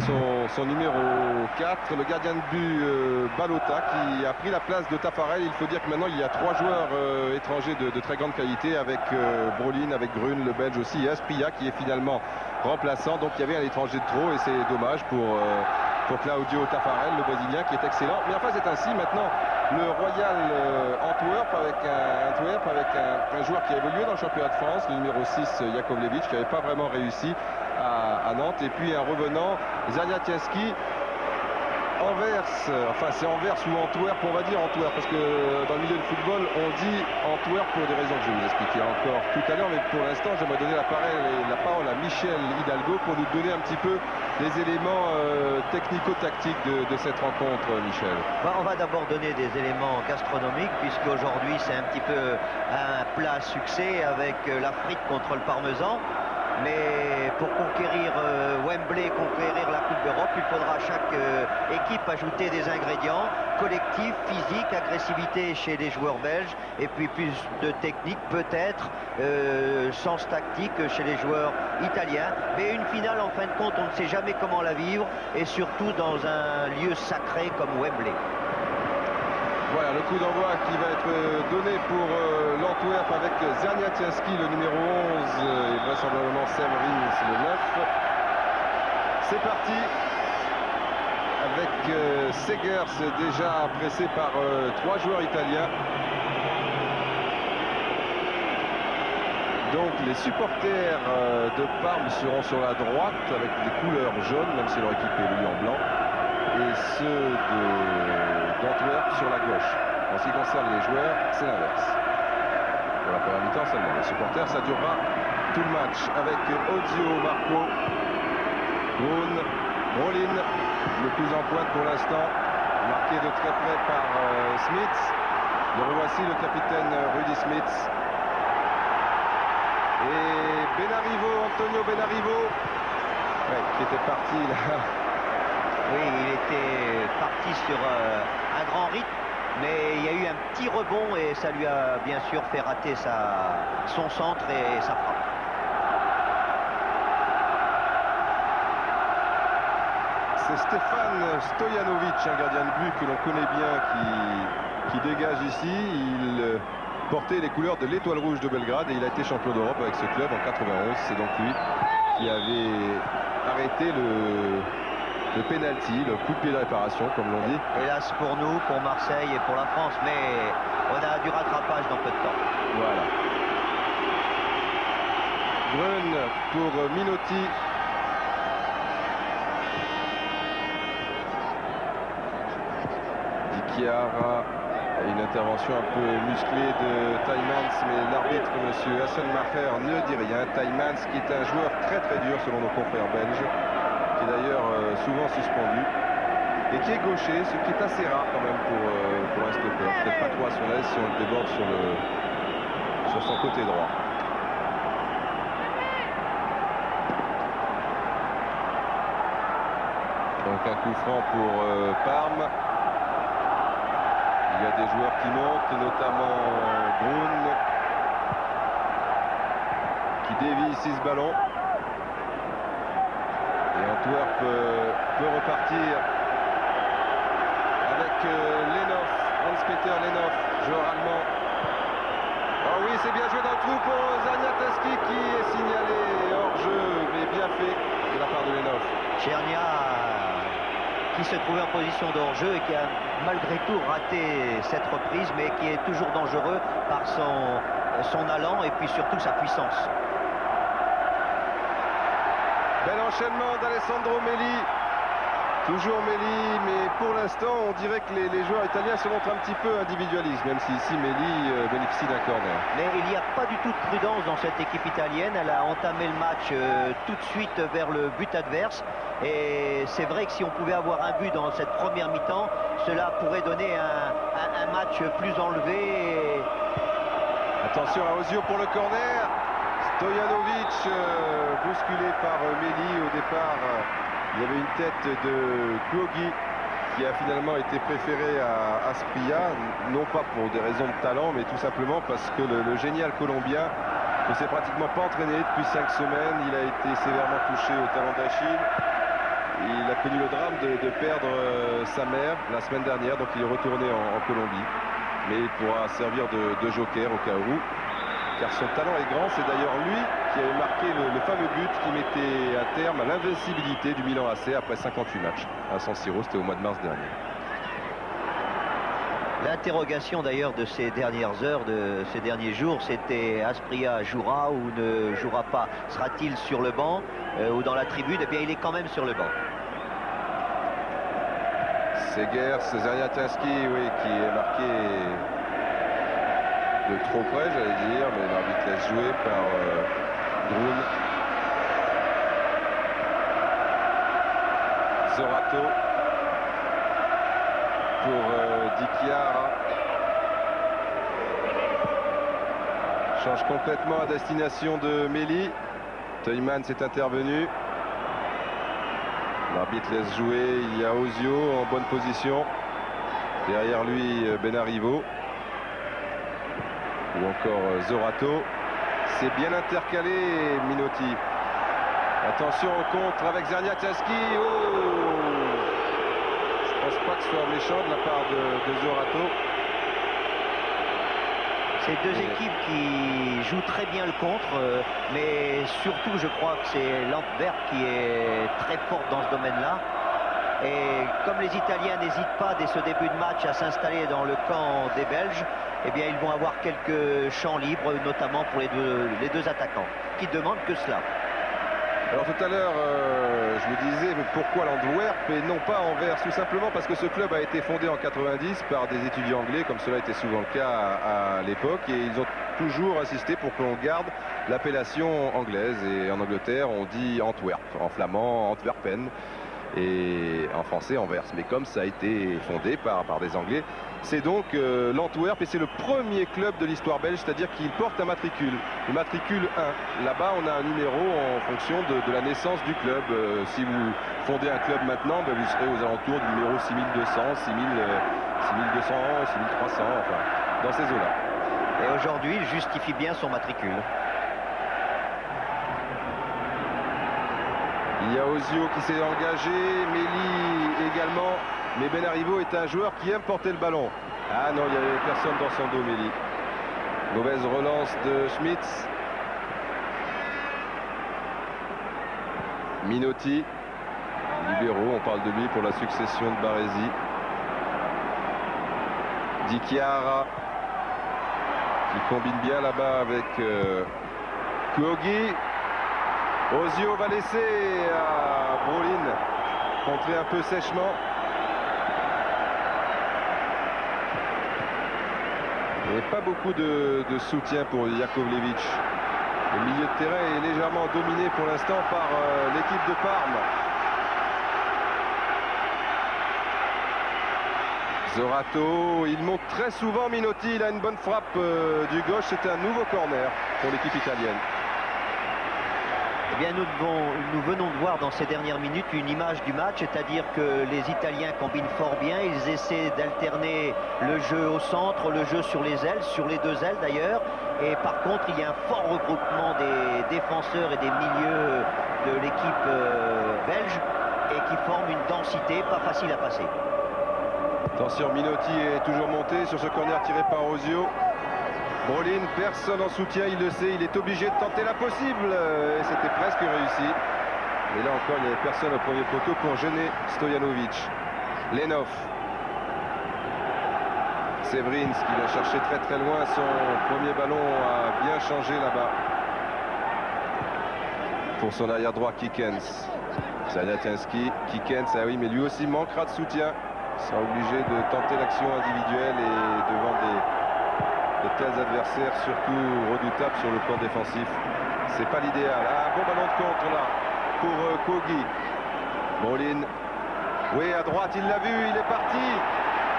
son numéro 4, le gardien de but Balota, qui a pris la place de Tafarel. Il faut dire que maintenant il y a 3 joueurs étrangers de très grande qualité, avec Brolin, avec Grun, le Belge aussi, et Asprilla qui est finalement remplaçant. Donc il y avait un étranger de trop et c'est dommage pour Claudio Tafarel, le Brésilien, qui est excellent. Mais enfin c'est ainsi. Maintenant le Royal Antwerp avec un joueur qui a évolué dans le championnat de France, le numéro 6 Jakovlevic, qui n'avait pas vraiment réussi à Nantes, et puis un revenant Zaniatinski. Anvers, enfin c'est Anvers ou Antwerp, on va dire Antwerp, parce que dans le milieu du football on dit Antwerp pour des raisons que je vais vous expliquer encore tout à l'heure, mais pour l'instant j'aimerais donner la parole à Michel Hidalgo pour nous donner un petit peu les éléments technico-tactiques de cette rencontre. Michel, on va d'abord donner des éléments gastronomiques, puisqu'aujourd'hui c'est un petit peu un plat succès avec la frite contre le parmesan. Mais pour conquérir Wembley, conquérir la Coupe d'Europe, il faudra à chaque équipe ajouter des ingrédients collectifs, physiques, agressivité chez les joueurs belges, et puis plus de technique peut-être, sens tactique chez les joueurs italiens. Mais une finale, en fin de compte, on ne sait jamais comment la vivre, et surtout dans un lieu sacré comme Wembley. Voilà le coup d'envoi qui va être donné pour l'Antwerp avec Zaniatinski, le numéro 11, et vraisemblablement Severins, le 9. C'est parti avec Segers déjà pressé par 3 joueurs italiens. Donc les supporters de Parme seront sur la droite avec des couleurs jaunes, même si leur équipe évolue en blanc, et ceux d'Antwerp sur la gauche. En ce qui concerne les joueurs, c'est l'inverse. Pour la première mi-temps seulement. Les supporters, ça durera tout le match avec Ozio, Marco, Brun, Brolin, le plus en pointe pour l'instant, marqué de très près par Smith. Le revoici, le capitaine Rudy Smith. Et Antonio Benarivo, ouais, qui était parti là. Oui, il était parti sur un grand rythme, mais il y a eu un petit rebond et ça lui a bien sûr fait rater son centre et sa frappe. C'est Stefan Stojanovic, un gardien de but que l'on connaît bien, qui dégage ici. Il portait les couleurs de l'Étoile Rouge de Belgrade et il a été champion d'Europe avec ce club en 91. C'est donc lui qui avait arrêté le penalty, le coup de pied de réparation, comme l'on dit. Hélas pour nous, pour Marseille et pour la France, mais on a du rattrapage dans peu de temps. Voilà. Grun pour Minotti. Di Chiara. Une intervention un peu musclée de Tielemans, mais l'arbitre, M. Hasselmacher, ne dit rien. Tielemans, qui est un joueur très très dur selon nos confrères belges, qui est d'ailleurs souvent suspendu, et qui est gaucher, ce qui est assez rare quand même pour un stopper. Peut-être pas trop à son aise si on le déborde sur son côté droit. Donc un coup franc pour Parme. Il y a des joueurs qui montent, notamment Brun, qui dévie ici ce ballon. Et Antwerp peut repartir avec Lenhoff, Hans-Peter Lenhoff, joueur allemand. Ah oui, c'est bien joué dans le trou pour Zaniatinski qui est signalé hors-jeu, mais bien fait de la part de Lenhoff. Tchernia qui se trouvait en position de hors-jeu et qui a malgré tout raté cette reprise, mais qui est toujours dangereux par son allant et puis surtout sa puissance. Bel enchaînement d'Alessandro Melli. Toujours Melli, mais pour l'instant, on dirait que les joueurs italiens se montrent un petit peu individualistes, même si ici Melli bénéficie d'un corner. Mais il n'y a pas du tout de prudence dans cette équipe italienne. Elle a entamé le match tout de suite vers le but adverse. Et c'est vrai que si on pouvait avoir un but dans cette première mi-temps, cela pourrait donner un match plus enlevé. Et... Attention à Ozio pour le corner. Stojanovic bousculé par Melli au départ. Il y avait une tête de Klogui qui a finalement été préféré à Asprilla, non pas pour des raisons de talent, mais tout simplement parce que le génial Colombien ne s'est pratiquement pas entraîné depuis 5 semaines. Il a été sévèrement touché au talon d'Achille. il a connu le drame de perdre sa mère la semaine dernière, donc il est retourné en Colombie. Mais il pourra servir de joker au cas où, car son talent est grand. C'est d'ailleurs lui qui avait marqué le fameux but qui mettait un terme à l'invincibilité du Milan AC après 58 matchs à San Siro. C'était au mois de mars dernier. L'interrogation d'ailleurs de ces dernières heures, de ces derniers jours, c'était Asprilla jouera ou ne jouera pas. Sera-t-il sur le banc ou dans la tribune? Eh bien, il est quand même sur le banc. Segers, Zerniatinski, oui, qui est marqué de trop près, j'allais dire, mais l'arbitre laisse jouer par Grun. Zorato pour Di Chiara. Change complètement à destination de Méli. Teumann s'est intervenu. L'arbitre laisse jouer. Il y a Ozio en bonne position. Derrière lui, Benarivo. Ou encore Zorato. C'est bien intercalé, Minotti. Attention au contre avec Zerniatinski. Oh! Je pense pas que ce soit méchant de la part de Zorato. C'est deux équipes qui jouent très bien le contre, mais surtout je crois que c'est l'Antwerp qui est très forte dans ce domaine-là. Et comme les Italiens n'hésitent pas dès ce début de match à s'installer dans le camp des Belges, eh bien ils vont avoir quelques champs libres, notamment pour les deux attaquants, qui demandent que cela. Alors tout à l'heure, je me disais mais pourquoi l'Antwerp et non pas Anvers? Tout simplement parce que ce club a été fondé en 90 par des étudiants anglais, comme cela était souvent le cas à l'époque, et ils ont toujours insisté pour qu'on garde l'appellation anglaise. Et en Angleterre, on dit Antwerp, en flamand Antwerpen, et en français Anvers. Mais comme ça a été fondé par des Anglais, c'est donc l'Antwerp, et c'est le premier club de l'histoire belge, c'est-à-dire qu'il porte un matricule, le matricule 1. Là-bas, on a un numéro en fonction de la naissance du club. Si vous fondez un club maintenant, ben, vous serez aux alentours du numéro 6200, 6200, 6300, enfin, dans ces eaux-là. Et aujourd'hui, il justifie bien son matricule. Il y a Ozio qui s'est engagé, Méli également, mais Benarivo est un joueur qui aime porter le ballon. Ah non, il n'y avait personne dans son dos, Méli. Mauvaise relance de Schmitz. Minotti, libéraux, on parle de lui pour la succession de Baresi. Di Chiara, qui combine bien là-bas avec Kuogi. Ozio va laisser à Brolin contrer un peu sèchement. Il n'y a pas beaucoup de soutien pour Jakovlevic. Le milieu de terrain est légèrement dominé pour l'instant par l'équipe de Parme. Zorato, il monte très souvent Minotti, il a une bonne frappe du gauche. C'est un nouveau corner pour l'équipe italienne. Eh bien, nous venons de voir dans ces dernières minutes une image du match, c'est-à-dire que les Italiens combinent fort bien, ils essaient d'alterner le jeu au centre, le jeu sur les ailes, sur les deux ailes d'ailleurs, et par contre il y a un fort regroupement des défenseurs et des milieux de l'équipe belge, et qui forment une densité pas facile à passer. Attention, Minotti est toujours monté sur ce corner tiré par Ozio. Brolin, personne en soutien, il le sait, il est obligé de tenter l'impossible. Et c'était presque réussi. Mais là encore, il n'y avait personne au premier poteau pour gêner Stojanovic. Lenov. Severins qui va chercher très très loin. Son premier ballon a bien changé là-bas. Pour son arrière droit, Kikens. Zerniatinski, Kikens, ah oui, mais lui aussi manquera de soutien. Il sera obligé de tenter l'action individuelle et devant de tels adversaires, surtout redoutables sur le plan défensif. C'est pas l'idéal. Ah, un bon ballon de contre là pour Kogi. Brolin. Oui, à droite, il l'a vu, il est parti.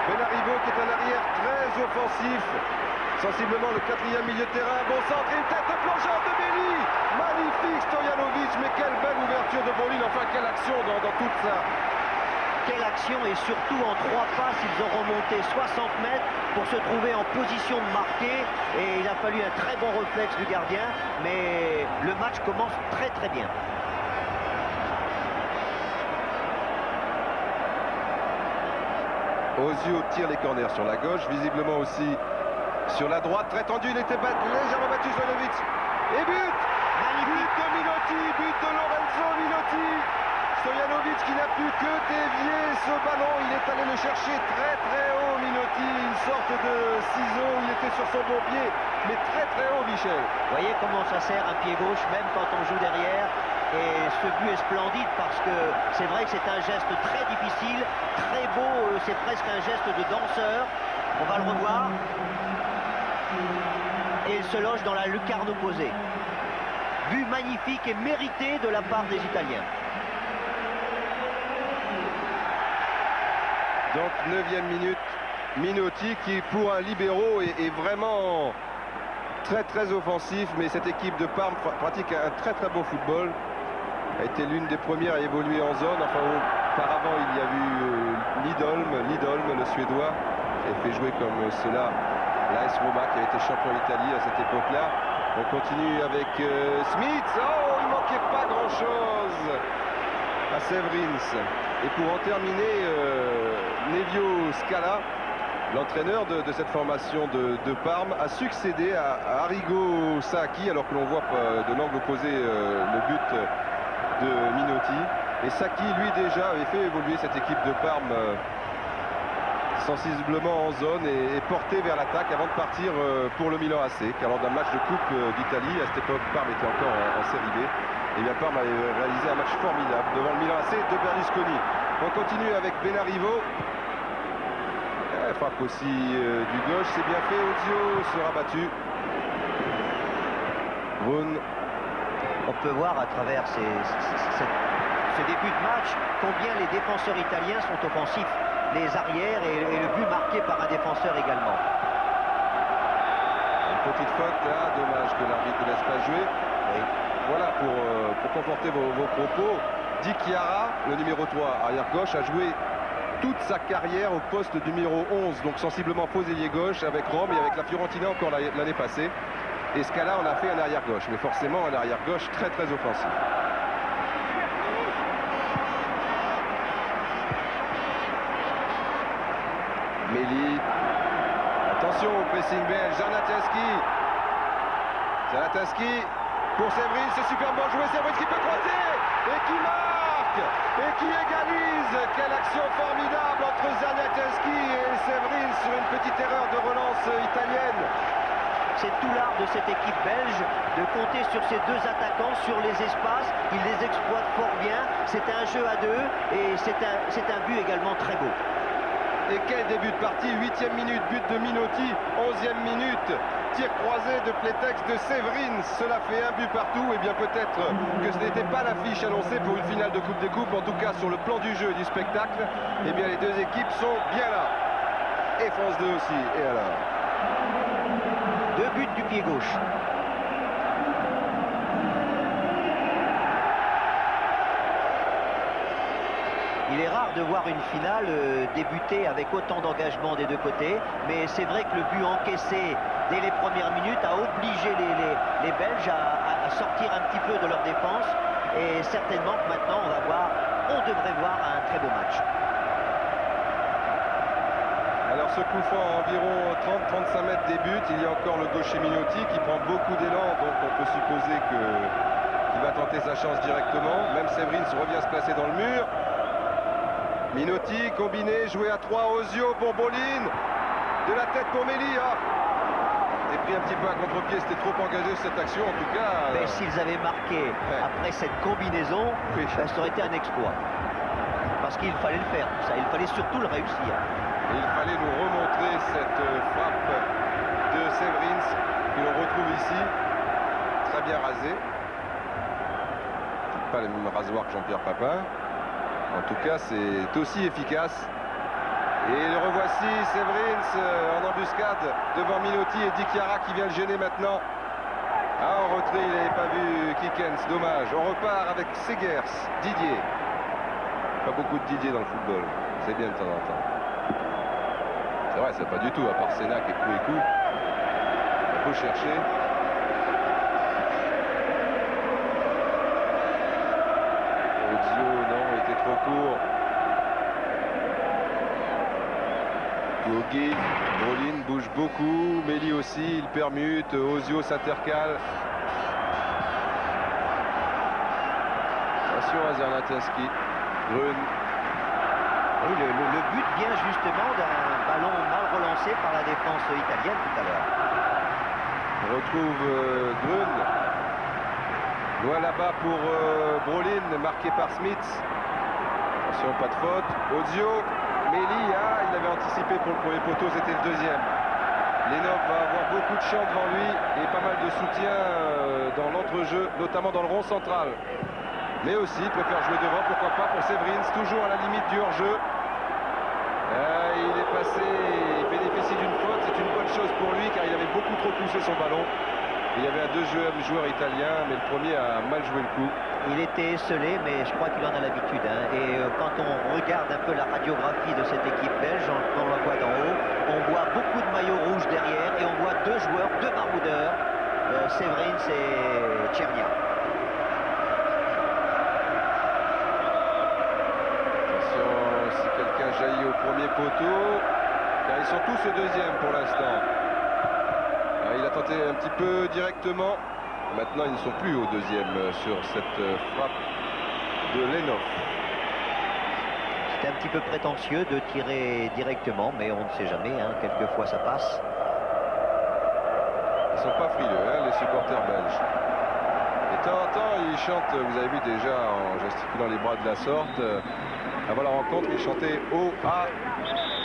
Benarivo qui est un arrière très offensif. Sensiblement le quatrième milieu de terrain. Bon centre, une tête de plongeante de Méli. Magnifique Stojanovic, mais quelle belle ouverture de Brolin. Enfin, quelle action dans toute ça. Quelle action, et surtout en 3 passes, ils ont remonté 60 mètres pour se trouver en position de marquer, et il a fallu un très bon réflexe du gardien, mais le match commence très très bien. Ozio tire les corners sur la gauche, visiblement aussi sur la droite. Très tendu, il était légèrement battu Stojanovic. Et but! But de Minotti, but de Lorenzo Minotti. Stojanovic qui n'a plus que dévié ce ballon. Il est allé le chercher très très haut, Minotti. Une sorte de ciseau, il était sur son bon pied, mais très très haut, Michel. Vous voyez comment ça sert un pied gauche, même quand on joue derrière. Et ce but est splendide parce que c'est vrai que c'est un geste très difficile, très beau, c'est presque un geste de danseur. On va le revoir. Et il se loge dans la lucarne opposée. But magnifique et mérité de la part des Italiens. Donc 9e minute, Minotti qui pour un libéro est vraiment très très offensif, mais cette équipe de Parme pratique un très très beau football. A été l'une des premières à évoluer en zone. Enfin, auparavant, il y a eu Lidolm, le Suédois, qui a fait jouer comme cela l'AS Roma, qui a été champion d'Italie à cette époque-là. On continue avec Smith. Oh, il manquait pas grand-chose à Severins. Et pour en terminer, Nevio Scala, l'entraîneur de cette formation de Parme, a succédé à Arrigo Sacchi, alors que l'on voit de l'angle opposé le but de Minotti. Et Sacchi, lui, déjà avait fait évoluer cette équipe de Parme sensiblement en zone et porté vers l'attaque avant de partir pour le Milan AC, car lors d'un match de Coupe d'Italie, à cette époque Parme était encore en série B, et bien Parme avait réalisé un match formidable devant le Milan AC de Berlusconi. On continue avec Benarivo. Frappe aussi du gauche, c'est bien fait. Ozio sera battu. Brun. On peut voir à travers ce début de match combien les défenseurs italiens sont offensifs. Les arrières et le but marqué par un défenseur également. Une petite faute là, dommage que l'arbitre ne laisse pas jouer. Oui. Voilà, pour conforter vos propos, Di Chiara, le numéro 3 arrière gauche, a joué toute sa carrière au poste numéro 11, donc sensiblement faux ailier gauche avec Rome et avec la Fiorentina encore l'année passée. Et Scala en a fait un arrière gauche, mais forcément un arrière gauche très très offensif. Méli, attention au pressing belge, Zanatinski pour Severins, c'est superbement joué, Severins qui peut croiser et qui marque et qui égalise. Quelle action formidable entre Zanatinski et Severins sur une petite erreur de relance italienne. C'est tout l'art de cette équipe belge de compter sur ces deux attaquants sur les espaces. Ils les exploitent fort bien. C'est un jeu à deux et c'est un but également très beau. Et quel début de partie, 8e minute, but de Minotti, 11e minute, tir croisé de Pletex de Severins, cela fait un but partout. Et bien peut-être que ce n'était pas l'affiche annoncée pour une finale de Coupe des Coupes, en tout cas sur le plan du jeu et du spectacle, et bien les deux équipes sont bien là. Et France 2 aussi, et alors 2 buts du pied gauche. Il est rare de voir une finale débuter avec autant d'engagement des deux côtés, mais c'est vrai que le but encaissé dès les premières minutes a obligé les Belges à sortir un petit peu de leur défense, et certainement que maintenant on devrait voir un très beau match. Alors ce coup franc à environ 30-35 mètres des buts, il y a encore le gaucher Minotti qui prend beaucoup d'élan, donc on peut supposer qu'il va tenter sa chance directement. Même Severins revient se placer dans le mur. Minotti combiné, joué à 3, Ozio pour Brolin, de la tête pour Méli. C'est pris un petit peu à contre-pied, c'était trop engagé cette action en tout cas. Mais s'ils avaient marqué après cette combinaison, oui, ça aurait été un exploit. Parce qu'il fallait le faire, ça, il fallait surtout le réussir. Et il fallait nous remontrer cette frappe de Severins que l'on retrouve ici, très bien rasé. Pas le même rasoir que Jean-Pierre Papin. En tout cas, c'est aussi efficace. Et le revoici, Severins en embuscade devant Minotti et Di Chiara qui vient le gêner maintenant. En retrait, il n'avait pas vu Kikens, dommage. On repart avec Segers, Didier. Pas beaucoup de Didier dans le football, c'est bien de temps en temps. C'est vrai, c'est pas du tout, à part Sénac et Kouékou. Il faut chercher. Ozio, non, il était trop court. Guogui, Brolin bouge beaucoup, Méli aussi, il permute, Ozio s'intercale. Attention à Zernatinski, Grun. Oui, le but vient justement d'un ballon mal relancé par la défense italienne tout à l'heure. On retrouve Grun. Loin là-bas pour Brolin, marqué par Smith. Attention, pas de faute. Ozio, Méli, il avait anticipé pour le premier poteau, c'était le deuxième. Lenov va avoir beaucoup de champs devant lui et pas mal de soutien dans l'entrejeu, notamment dans le rond central. Mais aussi, il peut faire jouer devant, pourquoi pas, pour Severins, toujours à la limite du hors-jeu. Il est passé, il bénéficie d'une faute, c'est une bonne chose pour lui car il avait beaucoup trop poussé son ballon. Il y avait un deuxième joueur italien, mais le premier a mal joué le coup. Il était esselé, mais je crois qu'il en a l'habitude. Et quand on regarde un peu la radiographie de cette équipe belge, on la voit d'en haut, on voit beaucoup de maillots rouges derrière et on voit deux joueurs, deux maraudeurs, Severins et Tchernia. Attention, si quelqu'un jaillit au premier poteau, car ils sont tous au deuxième pour l'instant. Il a tenté un petit peu directement. Maintenant, ils ne sont plus au deuxième sur cette frappe de Lenov. C'est un petit peu prétentieux de tirer directement, mais on ne sait jamais. Quelquefois, ça passe. Ils ne sont pas frileux, les supporters belges. Et de temps en temps, ils chantent, vous avez vu déjà en gesticulant les bras de la sorte, avant la rencontre, ils chantaient O.A.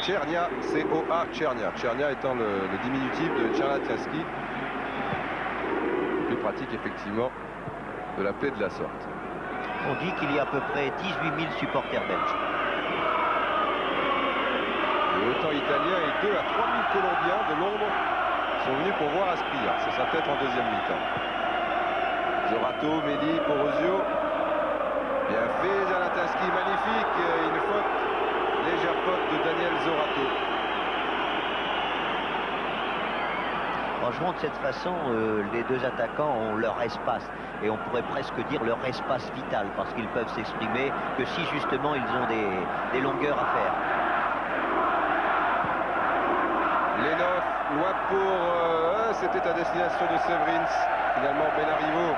Tchernia, c'est O.A. Tchernia. Tchernia étant le diminutif de Zernatinski. Plus pratique, effectivement, de l'appeler de la sorte. On dit qu'il y a à peu près 18 000 supporters belges. Et autant italiens et 2 à 3 000 Colombiens de Londres sont venus pour voir Asprilla. C'est sa tête en deuxième mi-temps. Zorato, Méli, Porosio. Bien fait, Zernatinski, magnifique. Une faute, légère faute de Daniel Zorato. En jouant de cette façon, les deux attaquants ont leur espace. Et on pourrait presque dire leur espace vital, parce qu'ils peuvent s'exprimer que si justement ils ont des longueurs à faire. Lenov, loin pour... c'était à destination de Severins. Finalement, Benarivo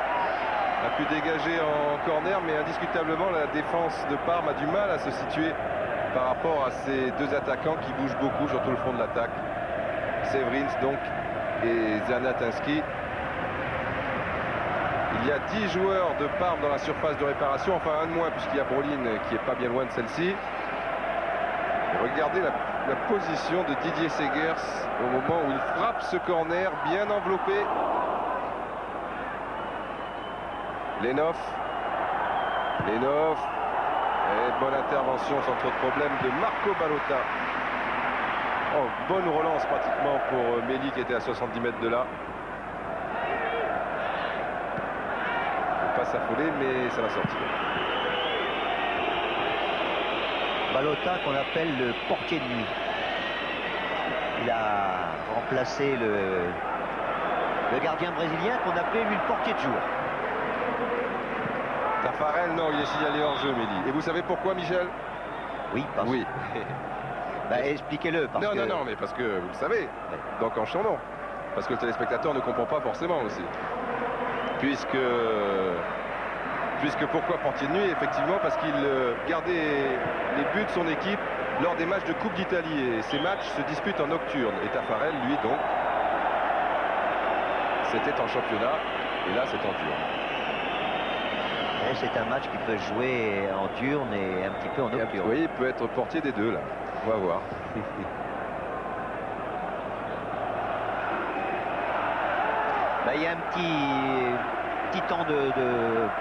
a pu dégager en corner, mais indiscutablement, la défense de Parme a du mal à se situer par rapport à ces deux attaquants qui bougent beaucoup sur tout le front de l'attaque. Severins, donc, et Zernatinski. Il y a 10 joueurs de Parme dans la surface de réparation, enfin un de moins puisqu'il y a Brolin qui est pas bien loin de celle-ci. Regardez la position de Didier Segers au moment où il frappe ce corner bien enveloppé. Lenov. Et bonne intervention sans trop de problème de Marco Ballotta. Oh, bonne relance pratiquement pour Méli qui était à 70 mètres de là. Il ne faut pas s'affoler, mais ça va sortir. Ballotta qu'on appelle le portier de nuit. Il a remplacé le gardien brésilien qu'on appelait lui le portier de jour. Taffarel, non, il est signalé hors jeu, Méli. Et vous savez pourquoi, Michel? Oui, parce... Oui. Expliquez-le. Non, mais parce que vous le savez. Ouais. Donc en chantant. Parce que le téléspectateur ne comprend pas forcément aussi. Puisque pourquoi portier de nuit? Effectivement, parce qu'il gardait les buts de son équipe lors des matchs de Coupe d'Italie. Et ces matchs se disputent en nocturne. Et Taffarel, lui, donc, c'était en championnat. Et là, c'est en diurne. C'est un match qui peut jouer en diurne et un petit peu en nocturne. Oui, il peut être portier des deux, là. On va voir. Il y a un petit temps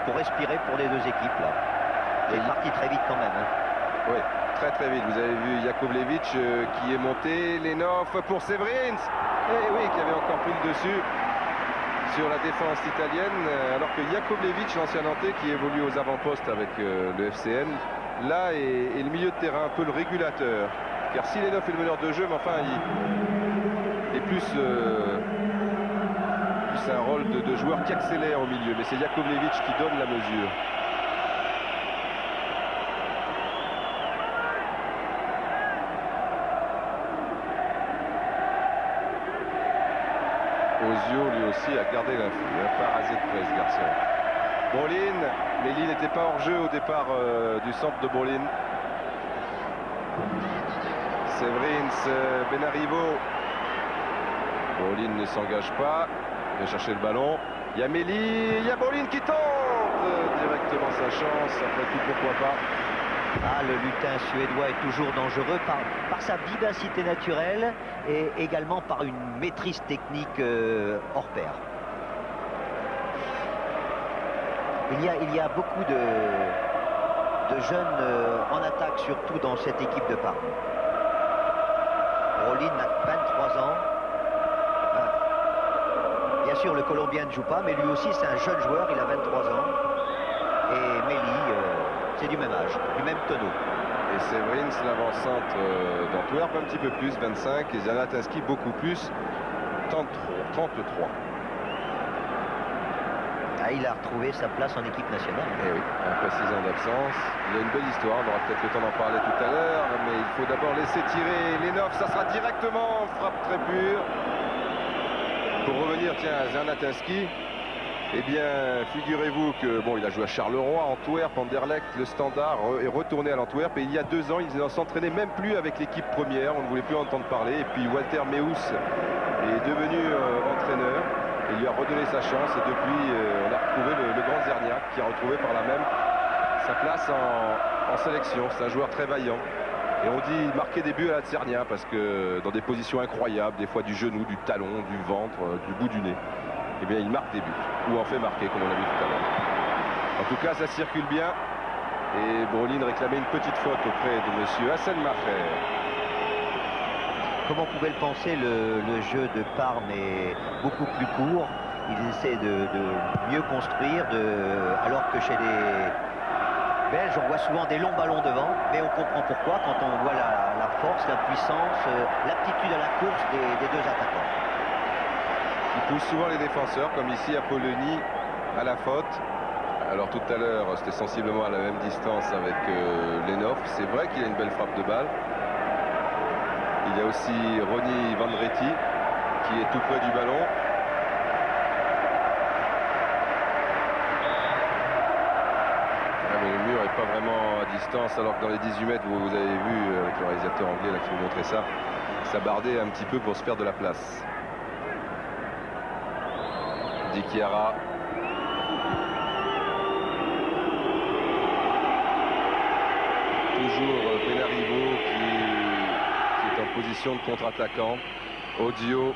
pour respirer pour les deux équipes, là. C'est parti très vite quand même. Oui, très vite. Vous avez vu Jakovlevic qui est monté. Lenov pour Severins. Et oui, qui avait encore pris le dessus sur la défense italienne, alors que Jakovlevic, l'ancien Nantais qui évolue aux avant-postes avec le FCN, là est le milieu de terrain, un peu le régulateur. Car si Lenov est le meneur de jeu, mais enfin il est plus un rôle de joueur qui accélère au milieu. Mais c'est Jakovlevic qui donne la mesure. Ozio lui aussi a gardé l'info. Il n'a pas rasé de près ce garçon. Brolin, Mélie n'était pas hors jeu au départ du centre de Brolin. Severins, Benarivo. Brolin ne s'engage pas. Il va chercher le ballon. Il y a Mélie, il y a Brolin qui tente directement sa chance. Après tout, pourquoi pas. Ah, le lutin suédois est toujours dangereux par sa vivacité naturelle et également par une maîtrise technique hors pair. Il y a beaucoup de jeunes en attaque, surtout dans cette équipe de Parme. Brolin a 23 ans. Bien sûr, le Colombien ne joue pas, mais lui aussi, c'est un jeune joueur. Il a 23 ans. Et Mélie, c'est du même âge, du même tonneau. Et Severins, l'avant-centre d'Antwerp, un petit peu plus, 25. Et Zanatinski, beaucoup plus, 33. Ah, il a retrouvé sa place en équipe nationale. Eh oui, après 6 ans d'absence. Il a une belle histoire, on aura peut-être le temps d'en parler tout à l'heure. Mais il faut d'abord laisser tirer Lenov. Ça sera directement frappe très pure. Pour revenir, tiens, à Zanatinski. Eh bien, figurez-vous que, bon, il a joué à Charleroi, Antwerp, Anderlecht, le Standard, est retourné à l'Antwerp. Et il y a 2 ans, il ne s'entraînait même plus avec l'équipe première. On ne voulait plus entendre parler. Et puis Walter Meus est devenu entraîneur. Il lui a redonné sa chance. Et depuis, on a retrouvé le grand Zerniak qui a retrouvé par là même sa place en sélection. C'est un joueur très vaillant. Et on dit marquer des buts à la Tsernia parce que dans des positions incroyables, des fois du genou, du talon, du ventre, du bout du nez. Eh bien, il marque des buts, ou en fait marquer, comme on l'a vu tout à l'heure. En tout cas, ça circule bien. Et Brolin réclamait une petite faute auprès de monsieur Hasselmacher. Comme on pouvait le penser, le jeu de Parme est beaucoup plus court. Ils essaient de mieux construire, alors que chez les Belges, on voit souvent des longs ballons devant. Mais on comprend pourquoi quand on voit la force, la puissance, l'aptitude à la course des deux attaquants. Il pousse souvent les défenseurs, comme ici à Polony, à la faute. Alors tout à l'heure, c'était sensiblement à la même distance avec Lenov. C'est vrai qu'il a une belle frappe de balle. Il y a aussi Ronny Vandretti qui est tout près du ballon. Ah, mais le mur n'est pas vraiment à distance, alors que dans les 18 mètres, vous avez vu avec le réalisateur anglais là, qui vous montrait ça, ça bardait un petit peu pour se faire de la place. Dichiara. Toujours Benarivo qui est en position de contre-attaquant. Ozio.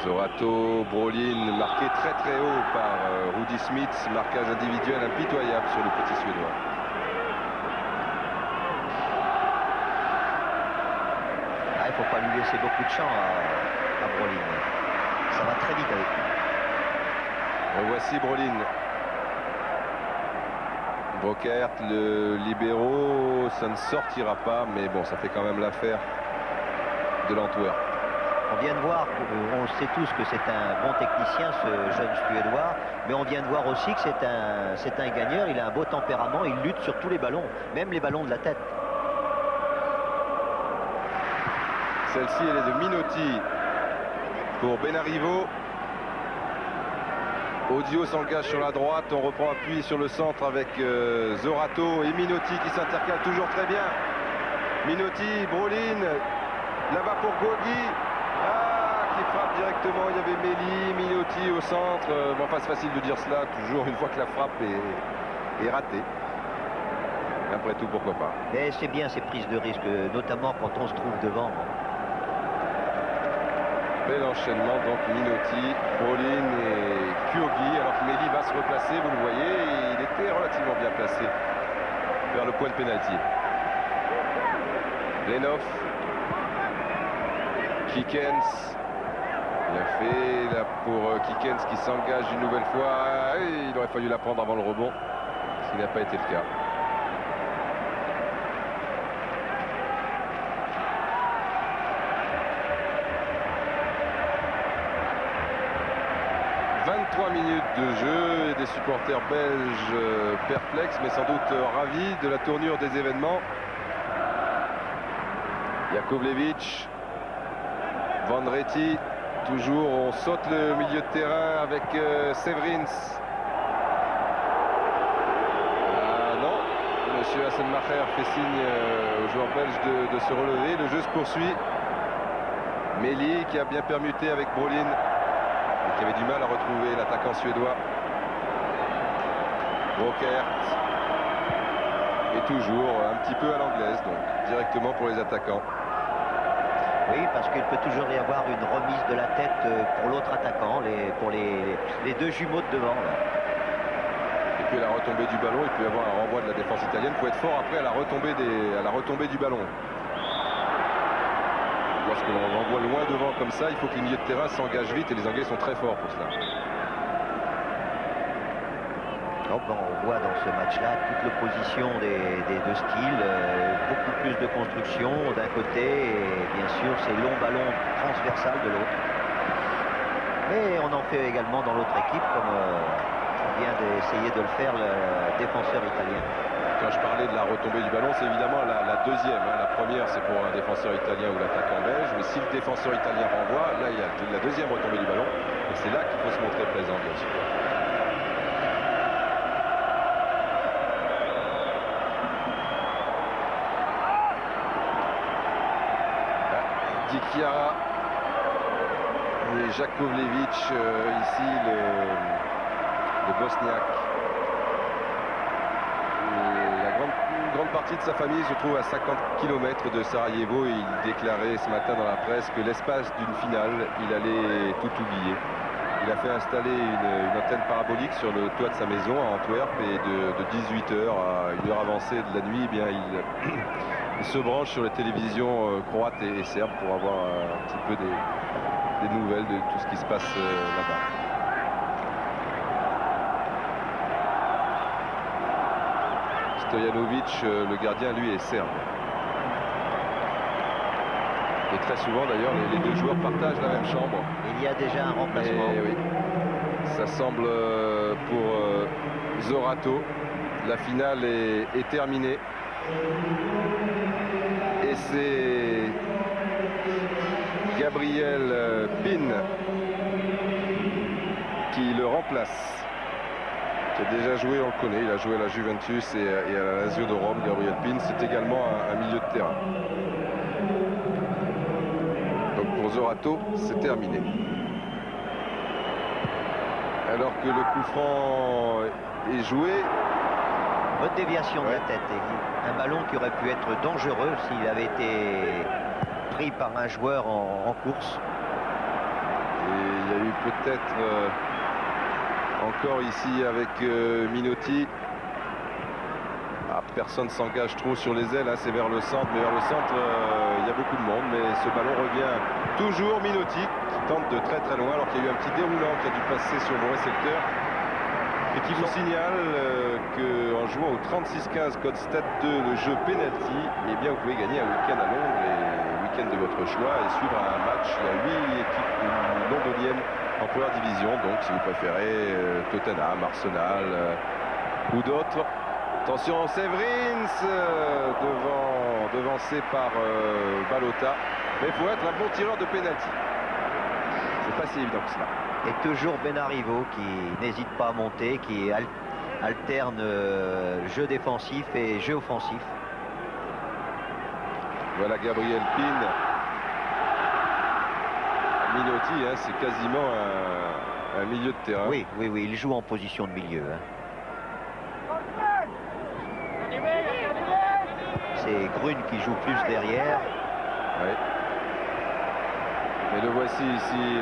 Zorato, Brolin, marqué très très haut par Rudy Smith. Marquage individuel impitoyable sur le petit Suédois. Ah, il ne faut pas lui laisser beaucoup de champ à Brolin. Ça va très vite avec lui. Revoici Brolin. Brokert, le libéraux, ça ne sortira pas, mais bon, ça fait quand même l'affaire de l'Antwerp. On vient de voir, on sait tous que c'est un bon technicien, ce jeune Suédois, mais on vient de voir aussi que c'est un gagneur, il a un beau tempérament, il lutte sur tous les ballons, même les ballons de la tête. Celle-ci, elle est de Minotti pour Benarivo. Ozio s'engage sur la droite, on reprend appui sur le centre avec Zorato et Minotti qui s'intercalent toujours très bien. Minotti, Brolin, là-bas pour Guogui. Qui frappe directement, il y avait Mélie, Minotti au centre. Bon, enfin, c'est facile de dire cela, toujours une fois que la frappe est ratée. Après tout, pourquoi pas. Mais c'est bien ces prises de risque, notamment quand on se trouve devant. Bel enchaînement, donc Minotti, Brolin et Kyogi. Alors que Mélie va se replacer, vous le voyez, il était relativement bien placé vers le point de pénalty. Lenov, Kikens. Bien fait là pour Kikens qui s'engage une nouvelle fois. Et il aurait fallu la prendre avant le rebond, ce qui n'a pas été le cas. « 23 minutes de jeu et des supporters belges perplexes mais sans doute ravis de la tournure des événements. Jakovlevic. Vendretti, toujours, on saute le milieu de terrain avec Severins. Ah non, monsieur Hasselmacher fait signe aux joueurs belges de se relever. Le jeu se poursuit. Meli qui a bien permuté avec Brolin et qui avait du mal à retrouver l'attaquant suédois. Brokert. Et toujours un petit peu à l'anglaise, donc directement pour les attaquants. Oui, parce qu'il peut toujours y avoir une remise de la tête pour l'autre attaquant, pour les deux jumeaux de devant. Là. Et puis à la retombée du ballon, il peut y avoir un renvoi de la défense italienne. Il faut être fort après à la retombée du ballon. Lorsque l'on envoie loin devant comme ça, il faut que les milieux de terrain s'engagent vite et les Anglais sont très forts pour cela. Donc, on voit dans ce match-là toute l'opposition des deux styles, beaucoup plus de construction d'un côté et bien sûr ces longs ballons transversales de l'autre. Mais on en fait également dans l'autre équipe comme vient d'essayer de le faire le défenseur italien. Quand je parlais de la retombée du ballon, c'est évidemment la deuxième. Hein. La première, c'est pour un défenseur italien ou l'attaquant belge. Mais si le défenseur italien renvoie, là, il y a la deuxième retombée du ballon. Et c'est là qu'il faut se montrer présent, bien sûr. Di Chiara et Jakovlevic, ici, le Bosniaque. Une grande partie de sa famille se trouve à 50 km de Sarajevo et il déclarait ce matin dans la presse que l'espace d'une finale, il allait tout oublier. Il a fait installer une antenne parabolique sur le toit de sa maison à Antwerp et de 18h à 1h avancée de la nuit, eh bien, il se branche sur les télévisions croates et serbes pour avoir un petit peu des nouvelles de tout ce qui se passe là-bas. Stojanovic, le gardien, lui, est serbe. Et très souvent, d'ailleurs, les deux joueurs partagent la même chambre. Il y a déjà un remplacement. Et oui. Ça semble pour Zorato. La finale est terminée. Et c'est Gabriel Pin qui le remplace. Qui a déjà joué, on le connaît, il a joué à la Juventus et à la Lazio de Rome. Gabriel Pin, c'est également un milieu de terrain. Donc pour Zorato, c'est terminé. Alors que le coup franc est joué. Bonne déviation de la tête. Un ballon qui aurait pu être dangereux s'il avait été pris par un joueur en course. Et il y a eu peut-être encore ici avec Minotti. Personne ne s'engage trop sur les ailes, hein, c'est vers le centre, mais vers le centre il y a beaucoup de monde, mais ce ballon revient toujours. Minotti qui tente de très très loin alors qu'il y a eu un petit déroulant qui a dû passer sur le récepteur et qui vous signale qu'en jouant au 36-15 code Stade 2 le jeu penalty, eh bien vous pouvez gagner un week-end à Londres et week-end de votre choix et suivre un match. Il y a 8 équipes londoniennes en première division, donc si vous préférez Tottenham, Arsenal ou d'autres. Attention, Severins devancé par Balota. Mais il faut être un bon tireur de pénalty. C'est pas si évident que cela. Et toujours Benarivo qui n'hésite pas à monter, qui alterne jeu défensif et jeu offensif. Voilà Gabriel Pin. Minotti, hein, c'est quasiment un milieu de terrain. Oui, il joue en position de milieu. Hein. C'est Grune qui joue plus derrière. Oui. Mais le voici ici,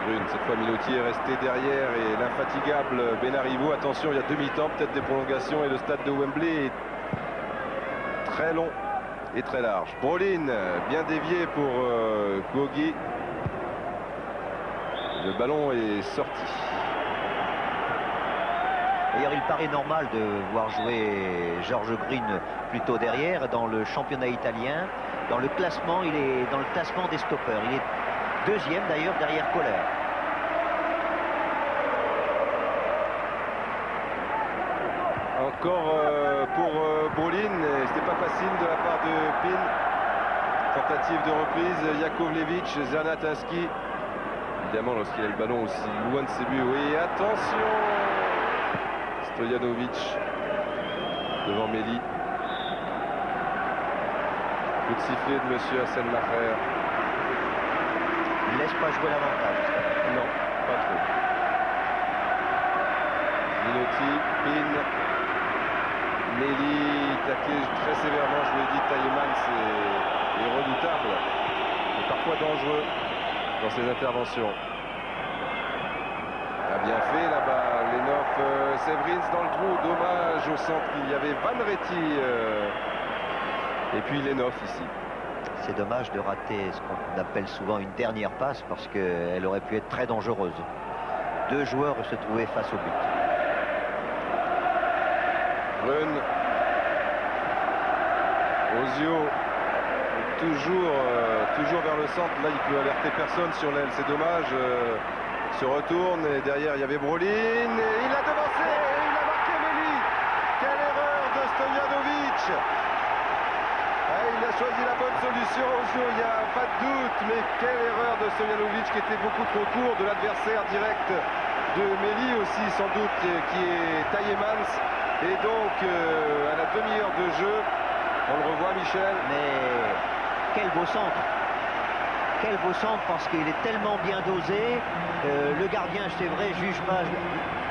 Grune. Cette fois, Minotti est resté derrière et l'infatigable Benarivo. Attention, il y a demi-temps, peut-être des prolongations et le stade de Wembley est très long et très large. Brolin, bien dévié pour Guogui. Le ballon est sorti. D'ailleurs, il paraît normal de voir jouer Georges Grune plutôt derrière. Dans le championnat italien, dans le classement, il est dans le classement des stoppeurs. Il est deuxième d'ailleurs derrière Kohler. Encore pour Brolin, c'était pas facile de la part de Pin. Tentative de reprise, Jakovlevic, Zernatinski. Évidemment, lorsqu'il a le ballon aussi loin de ses buts. Oui, attention, Stojanovic devant Méli. Coup de sifflet de monsieur Hassan Maher. Il ne laisse pas jouer l'avantage. Non, pas trop. Minotti, Pin, Méli, taqué très sévèrement, je vous l'ai dit, Taïeman est redoutable, et parfois dangereux dans ses interventions. Il a bien fait là-bas, Lenov, Severins dans le trou, dommage au centre, il y avait Van Reti et puis Lenov ici. C'est dommage de rater ce qu'on appelle souvent une dernière passe parce qu'elle aurait pu être très dangereuse. Deux joueurs se trouvaient face au but. Brun, Ozio, toujours vers le centre. Là, il peut alerter personne sur l'aile. C'est dommage. Se retourne et derrière, il y avait Brolin. Et il a devancé et il a marqué Méli. Quelle erreur de Stojanovic. Il a choisi la bonne solution. Ozio, il n'y a pas de doute. Mais quelle erreur de Stojanovic qui était beaucoup trop court de l'adversaire direct de Méli aussi, sans doute, qui est Taïemans. Et donc, à la demi-heure de jeu, on le revoit, Michel. Mais quel beau centre. Quel beau centre parce qu'il est tellement bien dosé. Le gardien, c'est vrai, juge pas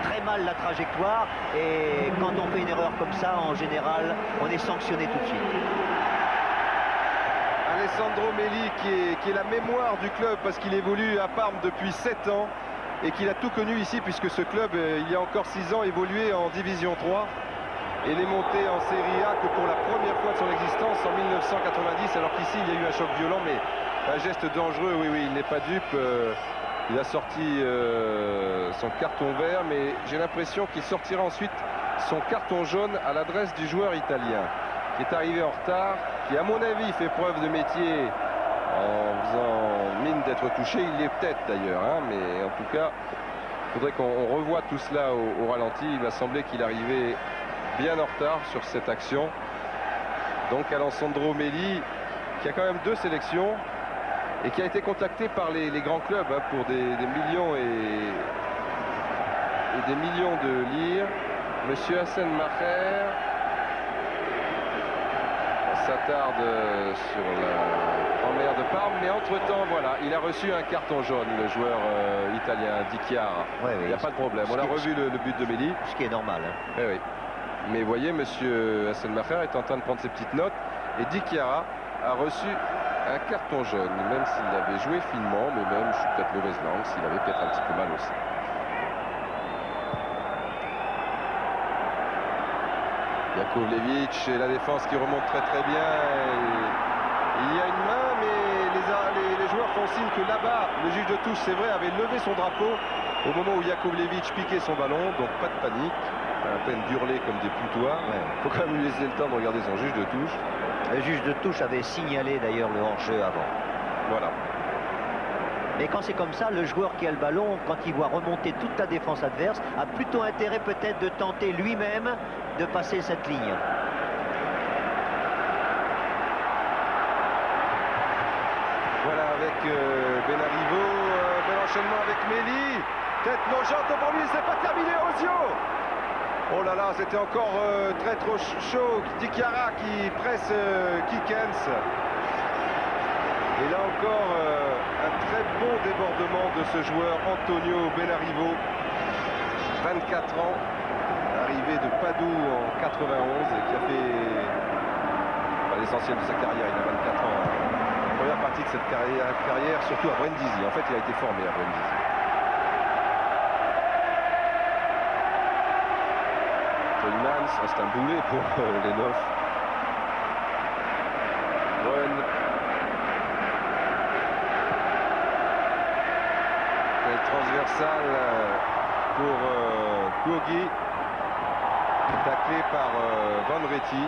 très mal la trajectoire. Et quand on fait une erreur comme ça, en général, on est sanctionné tout de suite. Alessandro Méli qui est la mémoire du club parce qu'il évolue à Parme depuis 7 ans. Et qu'il a tout connu ici puisque ce club, il y a encore 6 ans, évoluait en Division 3 et n'est monté en Serie A que pour la première fois de son existence en 1990, alors qu'ici il y a eu un choc violent, mais un geste dangereux, oui, il n'est pas dupe. Il a sorti son carton vert, mais j'ai l'impression qu'il sortira ensuite son carton jaune à l'adresse du joueur italien, qui est arrivé en retard, qui à mon avis fait preuve de métier en faisant mine d'être touché. Il l'est peut-être d'ailleurs, hein, mais en tout cas, il faudrait qu'on revoie tout cela au ralenti. Il m'a semblé qu'il arrivait bien en retard sur cette action. Donc Alessandro Méli, qui a quand même 2 sélections et qui a été contacté par les grands clubs hein, pour des millions et des millions de lire. Monsieur Hassan Maher s'attarde sur la grand-mère de Parme, mais entre-temps, voilà, il a reçu un carton jaune, le joueur italien, Di Chiara. Oui, il n'y a pas de problème. On a revu le but de Méli. Ce qui est normal. Hein. Oui. Mais voyez, monsieur Hassan Maher est en train de prendre ses petites notes, et Di Chiara a reçu un carton jaune, même s'il avait joué finement, mais même, je suis peut-être mauvaise langue, s'il avait peut-être un petit peu mal aussi. Jakovlevic et la défense qui remonte très bien. Et il y a une main, mais les joueurs font signe que là-bas, le juge de touche, c'est vrai, avait levé son drapeau au moment où Jakovlevic piquait son ballon, donc pas de panique. À peine d'hurler comme des putois. Il faut quand même lui laisser le temps de regarder son juge de touche. Le juge de touche avait signalé d'ailleurs le hors-jeu avant. Voilà. Mais quand c'est comme ça, le joueur qui a le ballon, quand il voit remonter toute la défense adverse, a plutôt intérêt peut-être de tenter lui-même de passer cette ligne. Voilà avec Benarivo, bel enchaînement avec Méli. Tête plongeante pour lui, c'est pas terminé, Ozio. Oh là là, c'était encore très trop chaud. Di Chiara qui presse Kikens. Et là encore, un très bon débordement de ce joueur Antonio Benarivo. 24 ans, arrivé de Padoue en 91 et qui a fait l'essentiel de sa carrière. Il a 24 ans. La première partie de cette carrière, surtout à Brindisi. En fait, il a été formé à Brindisi. C'est un boulet pour les 9. Brun. Transversale pour Kogi. Taclé par Van Reti.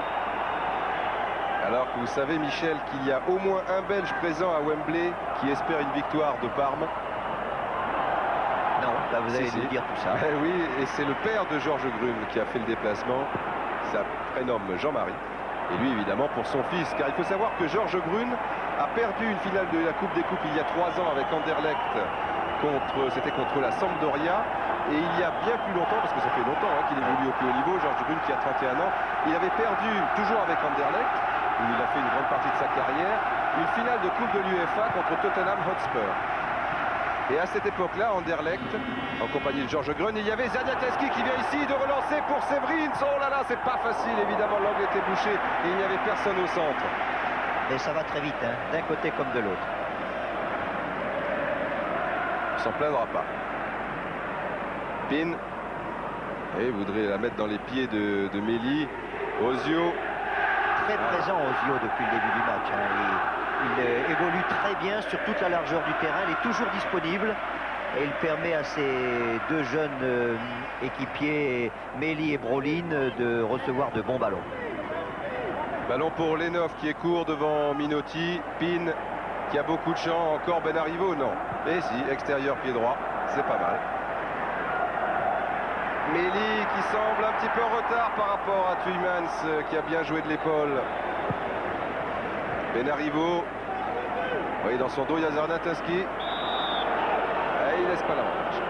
Alors que vous savez, Michel, qu'il y a au moins un Belge présent à Wembley qui espère une victoire de Parme. Non, là vous allez nous dire tout ça. Ben oui, et c'est le père de Georges Grune qui a fait le déplacement. Ça prénomme Jean-Marie. Et lui, évidemment, pour son fils. Car il faut savoir que Georges Grune a perdu une finale de la Coupe des Coupes il y a 3 ans avec Anderlecht. C'était contre la Sampdoria. Et il y a bien plus longtemps, parce que ça fait longtemps qu'il évolue au plus haut niveau, Georges Grune qui a 31 ans, il avait perdu, toujours avec Anderlecht, où il a fait une grande partie de sa carrière, une finale de Coupe de l'UEFA contre Tottenham Hotspur. Et à cette époque-là, Anderlecht, en compagnie de Georges Grune, il y avait Zaniateski qui vient ici de relancer pour Severins. Oh là là, c'est pas facile, évidemment, l'angle était bouché et il n'y avait personne au centre. Et ça va très vite, d'un côté comme de l'autre. On s'en plaindra pas. Pin. Et voudrait la mettre dans les pieds de Méli. Ozio. Très présent Ozio depuis le début du match. Il évolue très bien sur toute la largeur du terrain. Il est toujours disponible. Et il permet à ses deux jeunes équipiers, Méli et Brolin, de recevoir de bons ballons. Ballon pour Lenov qui est court devant Minotti. Pin qui a beaucoup de champ. Encore Benarivo, non. Et si, extérieur pied droit. C'est pas mal. Méli qui semble un petit peu en retard par rapport à Tuymans qui a bien joué de l'épaule. Benarivo. Vous voyez dans son dos il y a Zernataski. Et il laisse pas l'avantage.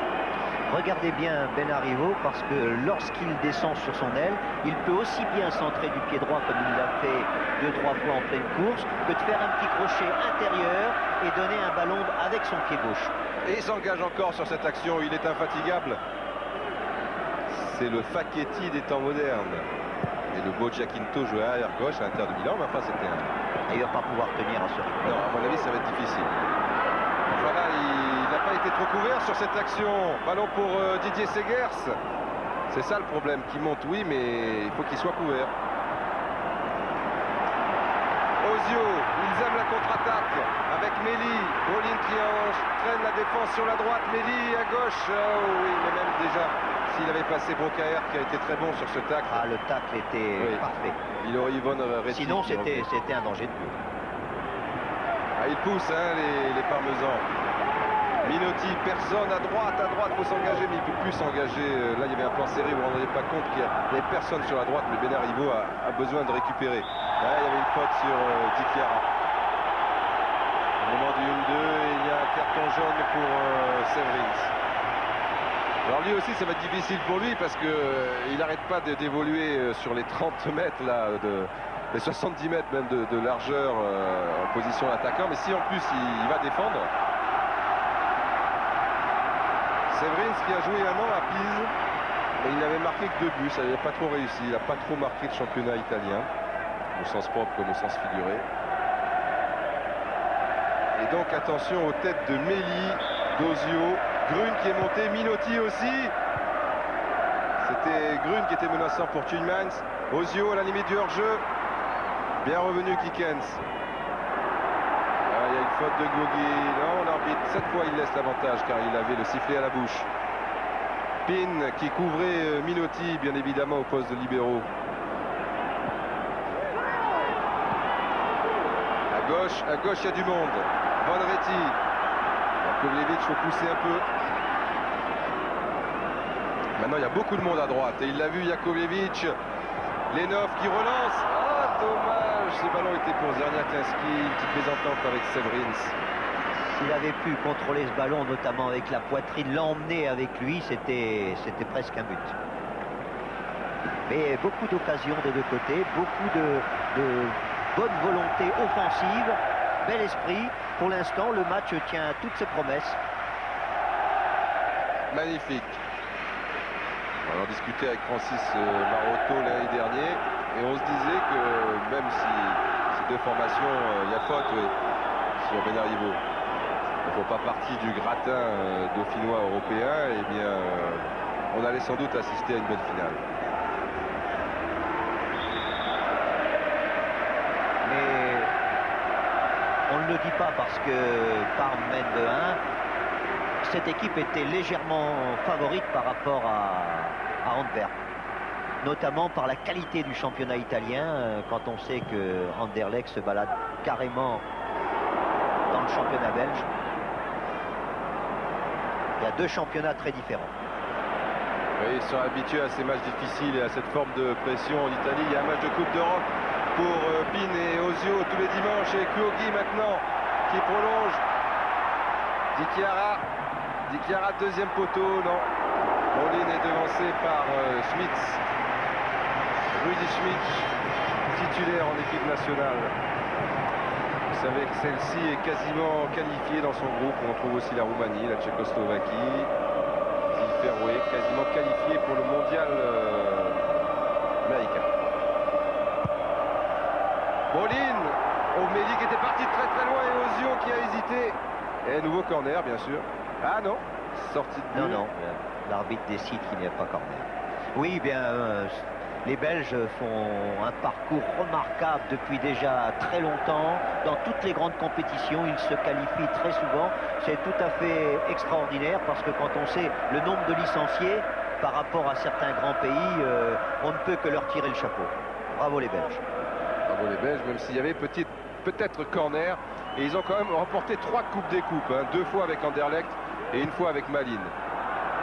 Regardez bien Benarivo parce que lorsqu'il descend sur son aile, il peut aussi bien centrer du pied droit comme il l'a fait 2-3 fois en pleine course que de faire un petit crochet intérieur et donner un ballon avec son pied gauche. Et il s'engage encore sur cette action, il est infatigable. C'est le Facchetti des temps modernes. Et le beau Giacinto jouait arrière gauche à l'Inter de Milan, mais enfin c'était un... Et il ne va pas pouvoir tenir à ce rythme. Non, à mon avis ça va être difficile. Voilà, il n'a pas été trop couvert sur cette action. Ballon pour Didier Segers. C'est ça le problème, qui monte oui, mais il faut qu'il soit couvert. Ozio, ils aiment la contre-attaque avec Méli. Brolin qui traîne la défense sur la droite. Méli à gauche. Oh oui, mais même déjà, s'il avait passé Brocaer qui a été très bon sur ce tacle. Ah, le tacle était parfait. Il aurait Yvonne Retti. Sinon, c'était un danger de but. Ah, il pousse les parmesans. Minotti, personne à droite, faut s'engager, mais il ne peut plus s'engager. Là, il y avait un plan serré, vous ne vous rendez pas compte qu'il n'y avait personne sur la droite, mais Benarivo a besoin de récupérer. Là, il y avait une faute sur Dichiara. Au moment du 1-2, il y a un carton jaune pour Severins. Alors lui aussi, ça va être difficile pour lui parce qu'il n'arrête pas d'évoluer sur les 30 mètres, là, les 70 mètres même de largeur en position d'attaquant. Mais si en plus il va défendre... Severins qui a joué un an à Pise, mais il n'avait marqué que 2 buts, ça n'avait pas trop réussi, il n'a pas trop marqué de championnat italien, au sens propre comme au sens figuré. Et donc attention aux têtes de Méli, d'Ozio, Grune qui est monté, Minotti aussi. C'était Grune qui était menaçant pour Tuymans, Ozio à la limite du hors-jeu, bien revenu Kikens. Il y a une faute de Gogui. Non, l'arbitre, cette fois, il laisse l'avantage car il avait le sifflet à la bouche. Pin qui couvrait Minotti, bien évidemment, au poste de libéraux. À gauche, il y a du monde. Bonretti. Jakovlevic, il faut pousser un peu. Maintenant, il y a beaucoup de monde à droite. Et il l'a vu, Jakovlevic. Lenov qui relance. Ah, dommage. Ce ballon était pour Zerniatinski, une petite mésentente avec Severins. S'il avait pu contrôler ce ballon, notamment avec la poitrine, l'emmener avec lui, c'était presque un but. Mais beaucoup d'occasions des deux côtés, beaucoup de bonne volonté offensive, bel esprit. Pour l'instant, le match tient toutes ses promesses. Magnifique. On en discutait avec Francis Marotto l'année dernière. Et on se disait que même si ces deux formations, il y a faute sur Benarivo, il ne faut pas partie du gratin dauphinois européen, eh bien on allait sans doute assister à une belle finale. Mais on ne le dit pas parce que Parme mène de 1. Cette équipe était légèrement favorite par rapport à Antwerp. Notamment par la qualité du championnat italien, quand on sait que Anderlecht se balade carrément dans le championnat belge. Il y a deux championnats très différents. Oui, ils sont habitués à ces matchs difficiles et à cette forme de pression en Italie. Il y a un match de Coupe d'Europe pour Pin et Ozio tous les dimanches. Et Kyogi maintenant qui prolonge. Dichiara, deuxième poteau, non. Brolin est devancé par Schmitz. Rudi Schmitz, titulaire en équipe nationale. Vous savez que celle-ci est quasiment qualifiée dans son groupe. On trouve aussi la Roumanie, la Tchécoslovaquie. Zilferoué, quasiment qualifié pour le mondial américain. Brolin, Méli qui était parti très très loin et Ozio qui a hésité. Et nouveau corner, bien sûr. Ah non, sortie de but. Non, l'arbitre décide qu'il n'y a pas corner. Oui, bien, les Belges font un parcours remarquable depuis déjà très longtemps. Dans toutes les grandes compétitions, ils se qualifient très souvent. C'est tout à fait extraordinaire parce que quand on sait le nombre de licenciés par rapport à certains grands pays, on ne peut que leur tirer le chapeau. Bravo les Belges. Bravo les Belges, même s'il y avait peut-être corner. Et ils ont quand même remporté 3 coupes des coupes, hein, 2 fois avec Anderlecht et 1 fois avec Malines.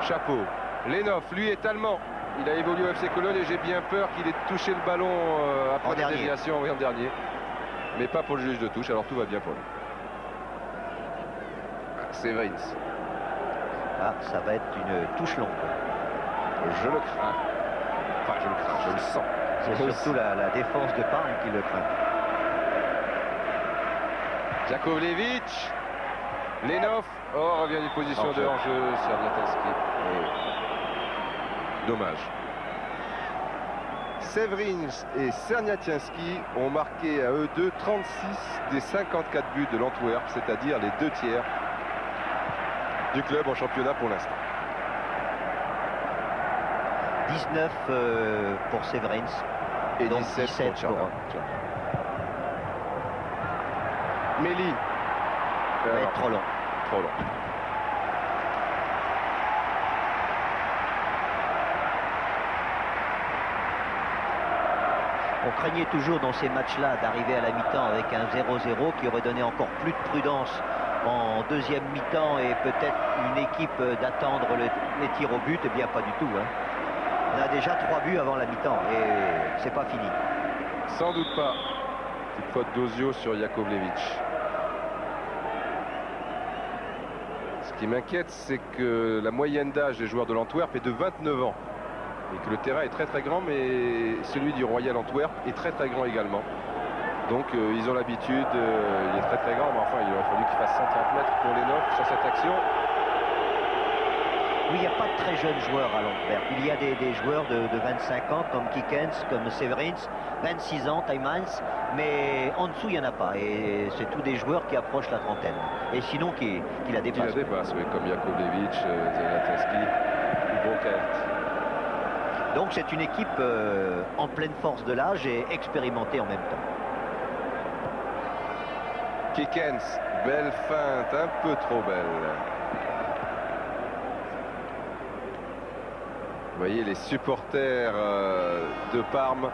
Chapeau. Lenov, lui est allemand. Il a évolué au FC Cologne et j'ai bien peur qu'il ait touché le ballon après la déviation, oui, en dernier. Mais pas pour le juge de touche, alors tout va bien pour lui. Severins. Ah, ça va être une touche longue. Je le crains. Enfin, je le crains, je le sens. C'est surtout la défense de Parme qui le craint. Jakovlevic, Lenov, revient d'une position de hors-jeu, Serniatinski. Dommage. Severins et Serniatinski ont marqué à eux deux 36 des 54 buts de l'Antwerp, c'est-à-dire les 2 tiers du club en championnat pour l'instant. 19 pour Severins et 17 pour Tchardin. Méli. Ça va être trop long. Trop long. On craignait toujours dans ces matchs-là d'arriver à la mi-temps avec un 0-0 qui aurait donné encore plus de prudence en deuxième mi-temps et peut-être une équipe d'attendre les tirs au but. Eh bien, pas du tout. Hein. On a déjà 3 buts avant la mi-temps et c'est pas fini. Sans doute pas. Petite faute d'Ozio sur Jakovlevic. Ce qui m'inquiète, c'est que la moyenne d'âge des joueurs de l'Antwerp est de 29 ans. Et que le terrain est très très grand, mais celui du Royal Antwerp est très très grand également. Donc ils ont l'habitude, il est très très grand, mais enfin il aurait fallu qu'il fasse 130 mètres pour les 9 sur cette action. Oui, il n'y a pas de très jeunes joueurs à l'Antwerp. Il y a des joueurs de 25 ans comme Kikens, comme Severins, 26 ans, Taimans, mais en dessous il n'y en a pas. Et c'est tous des joueurs qui approchent la trentaine. Et sinon qui la dépassent. Qui la dépassent, oui, comme Jakovlevic, Zelatinski ou Brokert. Donc c'est une équipe en pleine force de l'âge et expérimentée en même temps. Kikens, belle feinte, un peu trop belle. Vous voyez les supporters de Parme,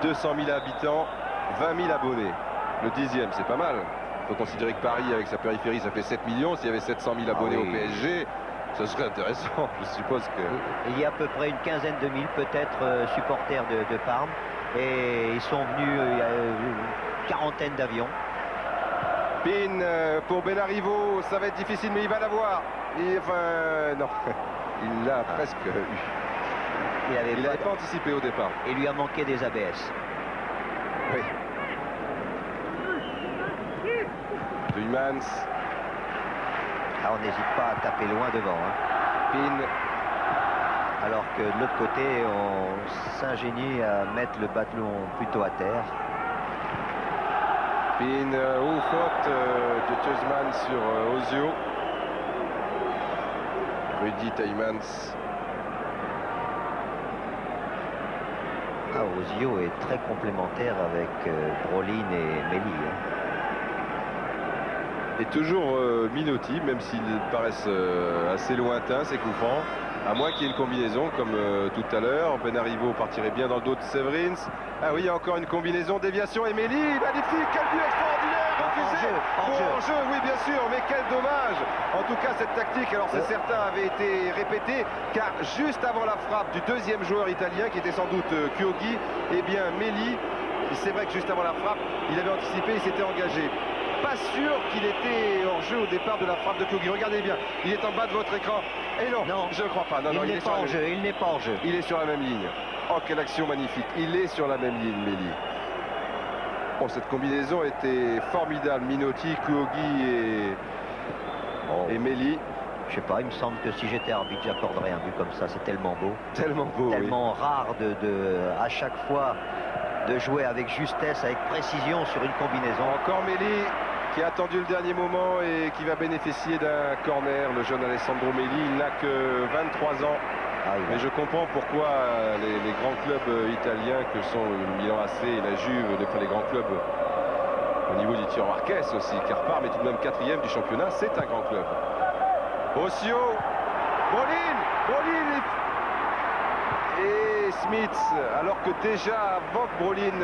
200 000 habitants, 20 000 abonnés. Le 10e, c'est pas mal. Il faut considérer que Paris, avec sa périphérie, ça fait 7 millions. S'il y avait 700 000 abonnés au PSG, ce serait intéressant. Je suppose que... Il y a à peu près une quinzaine de mille, peut-être, supporters de Parme. Et ils sont venus, il y a une quarantaine d'avions. Pin pour Benarivo, ça va être difficile, mais il va l'avoir. Enfin, non. Il l'a presque eu. Il n'avait pas anticipé au départ. Il lui a manqué des ABS. Oui. Duymans. Ah, on n'hésite pas à taper loin devant. Hein. Pin. Alors que de l'autre côté, on s'ingénie à mettre le ballon plutôt à terre. Pin, faute de Tuzman sur Ozio. Rudi Taimans. Ah, Ozio est très complémentaire avec Brolin et Méli. Hein. Et toujours Minotti, même s'ils paraissent assez lointains, ces coups francs. À moins qu'il y ait une combinaison comme tout à l'heure. Benarivo partirait bien dans le dos de Severins. Ah oui, il y a encore une combinaison, déviation. Et Méli, magnifique, quel but extraordinaire, refusé. En jeu, oui bien sûr, mais quel dommage. En tout cas, cette tactique, alors c'est certain, avait été répétée, car juste avant la frappe du deuxième joueur italien, qui était sans doute Kyogi, eh bien Méli C'est vrai que juste avant la frappe, il avait anticipé, il s'était engagé. Pas sûr qu'il était hors jeu au départ de la frappe de Pioguy. Regardez bien, il est en bas de votre écran. Et non, je ne crois pas. Non, il n'est pas en jeu, il n'est pas en jeu. Il est sur la même ligne. Oh, quelle action magnifique. Il est sur la même ligne, Méli. Oh, cette combinaison était formidable. Minotti, Pioguy et Méli. Je sais pas, il me semble que si j'étais arbitre, j'accorderais un but comme ça. C'est tellement beau. Tellement beau, tellement rare à chaque fois de jouer avec justesse, avec précision sur une combinaison. Encore Méli qui a attendu le dernier moment et qui va bénéficier d'un corner. Le jeune Alessandro Méli, il n'a que 23 ans. Mais je comprends pourquoi les grands clubs italiens que sont le Milan AC et la Juve, les grands clubs au niveau du Tiro Marquez aussi, car Parme est tout de même 4e du championnat, c'est un grand club. Ossio, Brolin et Smith, alors que déjà avant que Brolin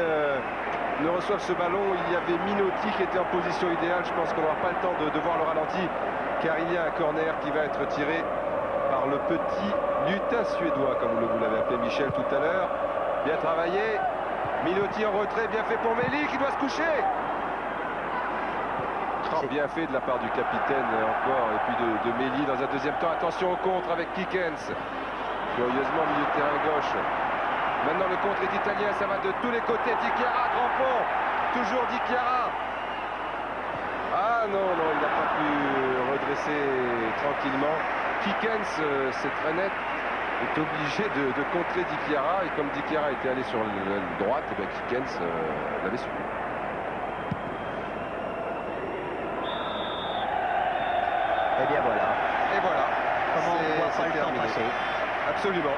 ne reçoive ce ballon, il y avait Minotti qui était en position idéale. Je pense qu'on n'aura pas le temps de voir le ralenti, car il y a un corner qui va être tiré par le petit lutin suédois, comme vous l'avez appelé Michel tout à l'heure. Bien travaillé, Minotti en retrait, bien fait pour Méli qui doit se coucher. Bien fait de la part du capitaine encore, et puis de Méli dans un deuxième temps. Attention au contre avec Kikens. Curieusement, milieu de terrain gauche. Maintenant, le contre est italien, ça va de tous les côtés. Di Chiara, grand pont. Toujours Di Chiara. Ah non, il n'a pas pu redresser tranquillement. Kikens, c'est très net, est obligé de contrer Di Chiara. Et comme Di Chiara était allé sur l'aile droite, et bien Kikens l'avait suivi. Et bien voilà. Et voilà. Comment on voit pas le temps passer. Absolument.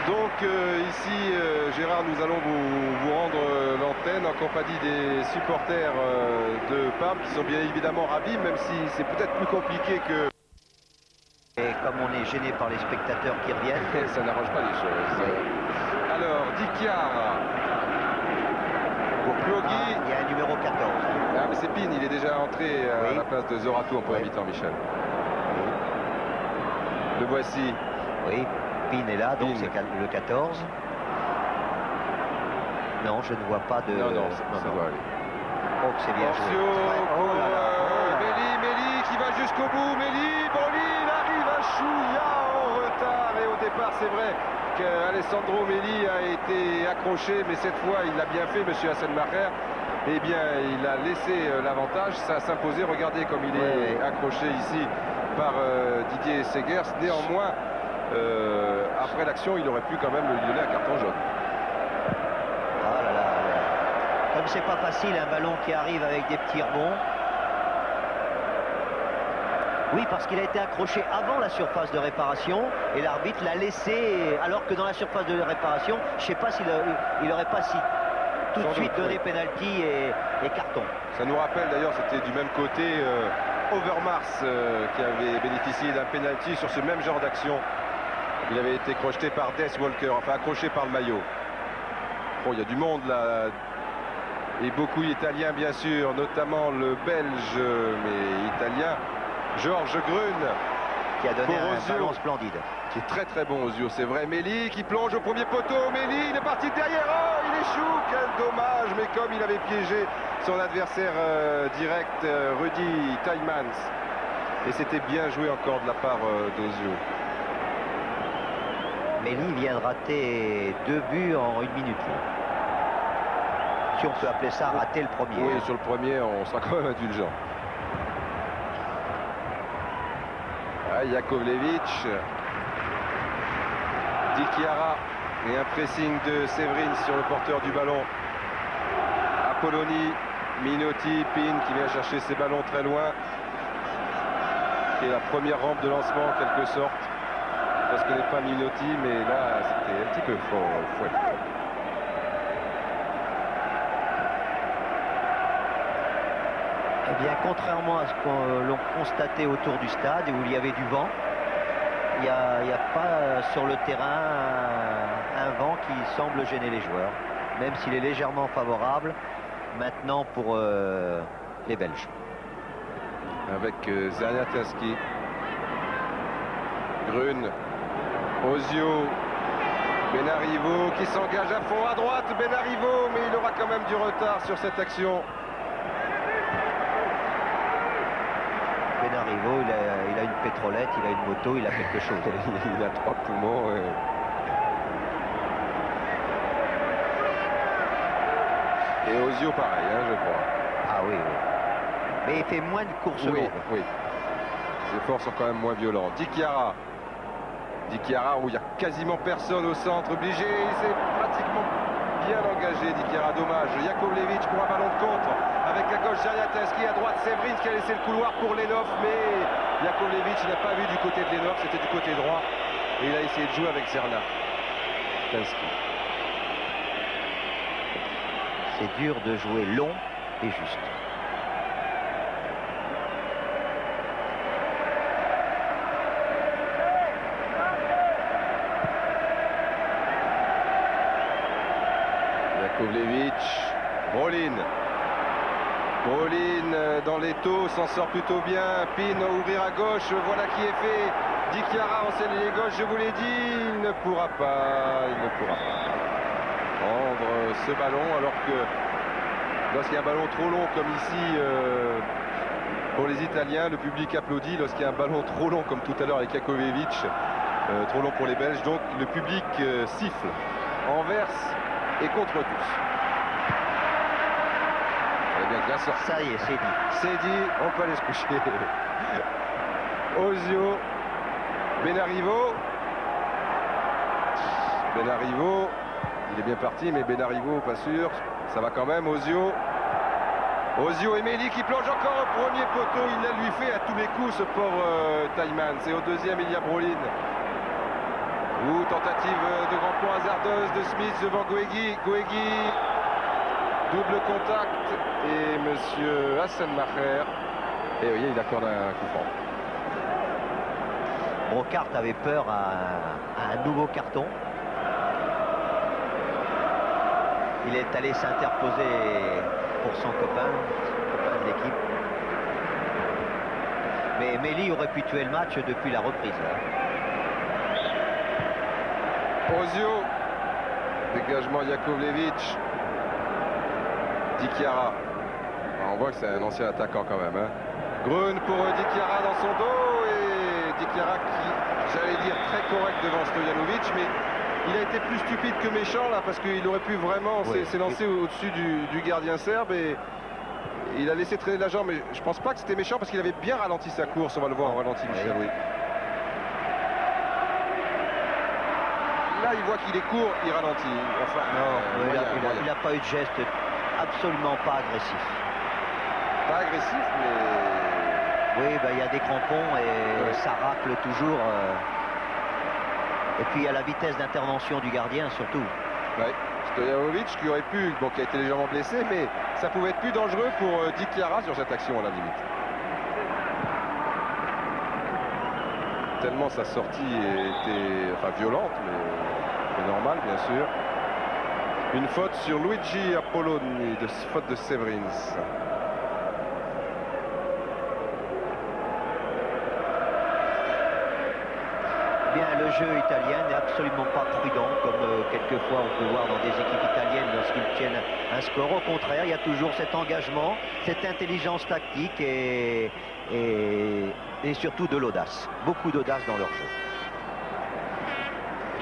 Donc ici, Gérard, nous allons vous rendre l'antenne en compagnie des supporters de Parme qui sont bien évidemment ravis, même si c'est peut-être plus compliqué que... Et comme on est gêné par les spectateurs qui reviennent... Ça n'arrange pas les choses. Oui. Alors, Di Chiara. Pour Pioguy. Il y a un numéro 14. Ah, mais c'est Pin, il est déjà entré à la place de Zorato en premier mi-temps, Michel. Le voici. Oui, Pin est là, donc c'est le 14. Non, je ne vois pas de... Non, ça doit aller. Oh, c'est bien joué. Méli qui va jusqu'au bout. Méli, Brolin arrive à Chouilla en retard. Et au départ, c'est vrai qu'Alessandro Méli a été accroché, mais cette fois, il l'a bien fait, monsieur Hasselmacher. Eh bien, il a laissé l'avantage. Ça s'imposait. Regardez comme il est accroché ici par Didier Segers. Néanmoins, après l'action, il aurait pu quand même lui donner un carton jaune. Ah là là. Comme c'est pas facile, un ballon qui arrive avec des petits rebonds. Oui, parce qu'il a été accroché avant la surface de réparation et l'arbitre l'a laissé, alors que dans la surface de réparation, je ne sais pas s'il n'aurait pas tout de suite donné pénalty et carton. Ça nous rappelle d'ailleurs, c'était du même côté Overmars qui avait bénéficié d'un pénalty sur ce même genre d'action. Il avait été crocheté par Des Walker, enfin accroché par le maillot. Bon, il y a du monde là, et beaucoup d'Italiens bien sûr, notamment le Belge, mais italien, Georges Grune. Qui a donné un ballon splendide. Qui est très très bon aux yeux, c'est vrai. Méli qui plonge au premier poteau. Méli, il est parti derrière. Oh, il échoue. Quel dommage. Mais comme il avait piégé son adversaire direct, Rudy Tielemans. Et c'était bien joué encore de la part d'Ozio. Méli vient de rater 2 buts en 1 minute. Si on peut appeler ça rater le premier. Oui, sur le premier, on sera quand même indulgent. Jakovlevic, Di Chiara et un pressing de Séverine sur le porteur du ballon. Apolloni, Minotti, Pin qui vient chercher ses ballons très loin. Qui est la première rampe de lancement en quelque sorte. Parce que n'est pas Minotti, mais là c'était un petit peu fouet. Eh bien, contrairement à ce que l'on constatait autour du stade où il y avait du vent, il n'y a pas sur le terrain un vent qui semble gêner les joueurs, même s'il est légèrement favorable maintenant pour les Belges. Avec Zaniatinski, Grune, Ozio, Benarivo qui s'engage à fond à droite. Benarivo, mais il aura quand même du retard sur cette action. Benarivo, il a une pétrolette, il a une moto, il a quelque chose. Il a 3 poumons. Ouais. Et Ozio pareil, hein, je crois. Ah oui, oui. Mais il fait moins de courses longues. Oui. Les efforts sont quand même moins violents. Dichiara. Dichiara où il n'y a quasiment personne au centre. Obligé, il s'est pratiquement bien engagé. Dichiara, dommage. Jakovlevic pour un ballon de contre. Avec à gauche Zariatinski, à droite Severins qui a laissé le couloir pour Lenov. Mais Jakovlevic n'a pas vu du côté de Lenov, c'était du côté droit. Et il a essayé de jouer avec Zerna. C'est dur de jouer long et juste. Jakovlevic, Brolin dans les taux s'en sort plutôt bien. Pin ouvrir à gauche, voilà qui est fait. Dichiara enseigne les gauche, je vous l'ai dit, il ne pourra pas prendre ce ballon, alors que lorsqu'il y a un ballon trop long comme ici pour les Italiens, le public applaudit. Lorsqu'il y a un ballon trop long comme tout à l'heure avec Jakovlevic, trop long pour les Belges, donc le public siffle en verse et contre tous. Bien sorti. Ça y est, c'est dit. C'est dit, on peut aller se coucher. Ozio, Benarivo, il est bien parti, mais Benarivo, pas sûr. Ça va quand même, Ozio et Méli qui plonge encore au premier poteau. Il la lui fait à tous les coups, ce pauvre Taiman. C'est au deuxième, il y a Brolin. Tentative de grand point hasardeuse de Smith devant Guegui. Double contact et monsieur Hasselmacher. Et oui, il accorde un coup franc. Brocart avait peur à un nouveau carton. Il est allé s'interposer pour son copain de l'équipe. Mais Méli aurait pu tuer le match depuis la reprise. Ozio. Dégagement Jakovlevic. Dichiara. On voit que c'est un ancien attaquant quand même. Hein. Grun pour Dichiara dans son dos. Et Dichiara qui, j'allais dire, très correct devant Stojanovic. Mais il a été plus stupide que méchant là, parce qu'il aurait pu vraiment s'élancer au-dessus du gardien serbe. Et il a laissé traîner la jambe. Mais je pense pas que c'était méchant, parce qu'il avait bien ralenti sa course. On va le voir en ralenti, Michel. Oui. Là, il voit qu'il est court, il ralentit. Enfin, il n'a pas eu de geste. Absolument pas agressif. Pas agressif, mais... Oui, il y a des crampons et ça racle toujours. Et puis il y a la vitesse d'intervention du gardien surtout. Ouais. Stojanovic qui aurait pu, qui a été légèrement blessé, mais ça pouvait être plus dangereux pour Dichiara sur cette action à la limite. Tellement sa sortie était violente, mais normale bien sûr. Une faute sur Luigi Apolloni, faute de Severins. Bien, le jeu italien n'est absolument pas prudent, comme quelquefois on peut voir dans des équipes italiennes lorsqu'ils tiennent un score. Au contraire, il y a toujours cet engagement, cette intelligence tactique et surtout de l'audace. Beaucoup d'audace dans leur jeu.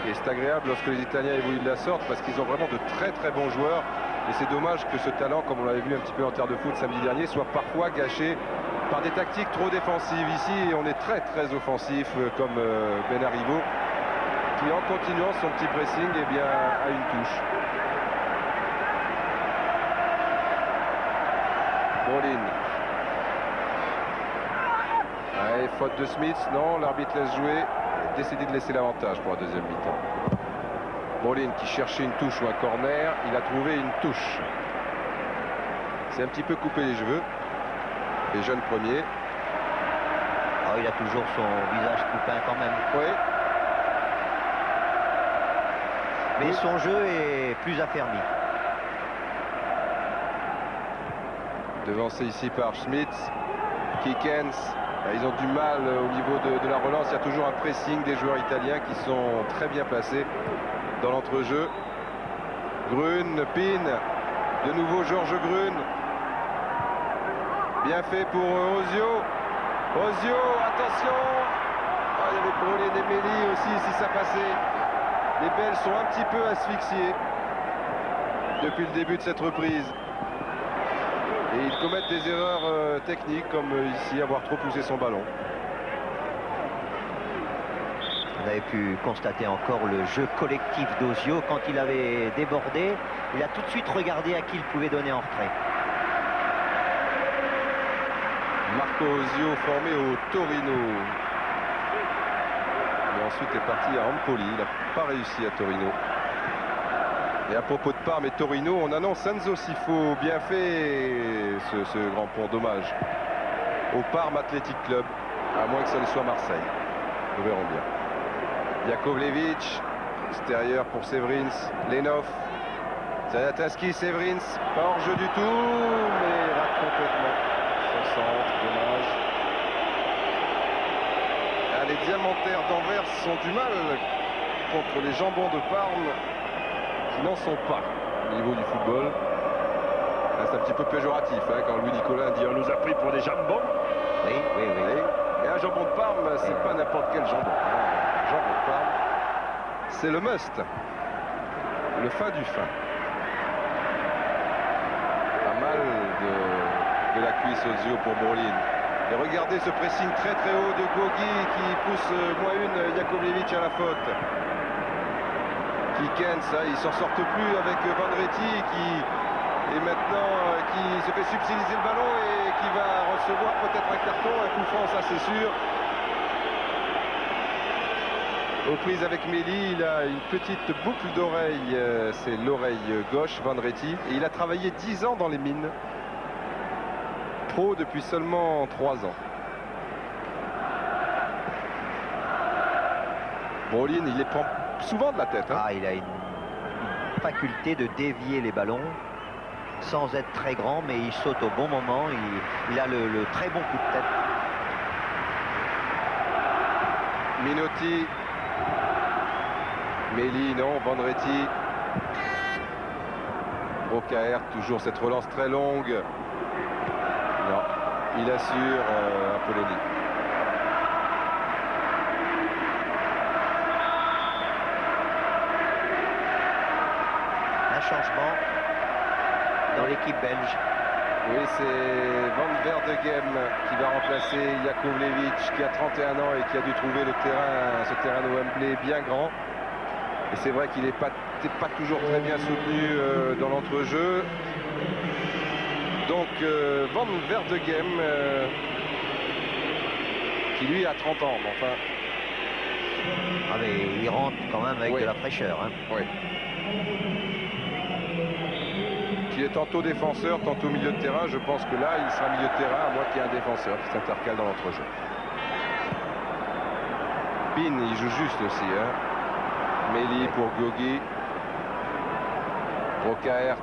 Et c'est agréable lorsque les Italiens évoluent de la sorte, parce qu'ils ont vraiment de très bons joueurs. Et c'est dommage que ce talent, comme on l'avait vu un petit peu en terre de foot samedi dernier, soit parfois gâché par des tactiques trop défensives. Ici, on est très offensif, comme Benarivo, qui en continuant son petit pressing, a une touche. Brolin. Allez, faute de Smith. Non, l'arbitre laisse jouer. Décidé de laisser l'avantage pour la deuxième mi-temps. Brolin qui cherchait une touche ou un corner, il a trouvé une touche. C'est un petit peu coupé les cheveux. Les jeunes premiers. Oh, il a toujours son visage coupin quand même. Oui. Mais son jeu est plus affermi. Devancé ici par Schmidt, Kikens. Ils ont du mal au niveau de la relance. Il y a toujours un pressing des joueurs italiens qui sont très bien placés. dans l'entrejeu. Grun, Pin, de nouveau Georges Grun. Bien fait pour Ozio. Ozio, attention. Oh, il y avait Brolin et Méli aussi si ça passait. Les Belges sont un petit peu asphyxiés depuis le début de cette reprise. Et ils commettent des erreurs techniques comme ici avoir trop poussé son ballon. On avait pu constater encore le jeu collectif d'Ozio. Quand il avait débordé, il a tout de suite regardé à qui il pouvait donner en retrait. Marco Ozio formé au Torino. Et ensuite est parti à Empoli. Il n'a pas réussi à Torino. Et à propos de Parme et Torino, on annonce Enzo Sifo, bien fait ce grand pont, dommage. Au Parme Athletic Club, à moins que ça ne soit Marseille. Nous verrons bien. Jakovlevic, extérieur pour Severins, Lenov, Zalataski, Severins, pas hors jeu du tout, mais rate complètement. Son centre, dommage. Ah, les diamantaires d'Anvers ont du mal contre les jambons de Parme, qui n'en sont pas au niveau du football. C'est un petit peu péjoratif hein, quand Louis Nicolas dit on nous a pris pour des jambons. Oui. Et un jambon de Parme, c'est pas n'importe quel jambon. Un jambon de Parme, c'est le must. Le fin du fin. Pas mal de la cuisse Ozio pour Brolin. Et regardez ce pressing très très haut de Gogi qui pousse moins une Jakovlevic à la faute. Kikens, ils s'en sortent plus avec Vendretti qui est maintenant qui se fait subtiliser le ballon et qui va recevoir peut-être un carton, un coup franc, ça c'est sûr. Aux prises avec Méli, il a une petite boucle d'oreille, c'est l'oreille gauche, Vendretti, et il a travaillé 10 ans dans les mines. Pro depuis seulement 3 ans. Brolin, il les prend souvent de la tête. Hein. Ah, il a une faculté de dévier les ballons sans être très grand, mais il saute au bon moment. Il a le très bon coup de tête. Minotti. Méli, non. Vendretti. Brocaert, toujours cette relance très longue. Non, il assure Apolloni. Changement dans l'équipe belge. Oui, c'est Van Verdegem qui va remplacer Jakovlevic qui a 31 ans et qui a dû trouver ce terrain de Wembley bien grand. Et c'est vrai qu'il n'est pas toujours très bien soutenu dans l'entrejeu. Donc Van Verdegem qui lui a 30 ans, mais enfin. Ah mais il rentre quand même avec de la fraîcheur. Hein. Oui. Qui est tantôt défenseur, tantôt milieu de terrain. Je pense que là, il sera milieu de terrain, à moins qu'il y ait un défenseur qui s'intercale dans l'entrejeu. Pin, il joue juste aussi. Hein. Méli pour Gogi. Brocaert.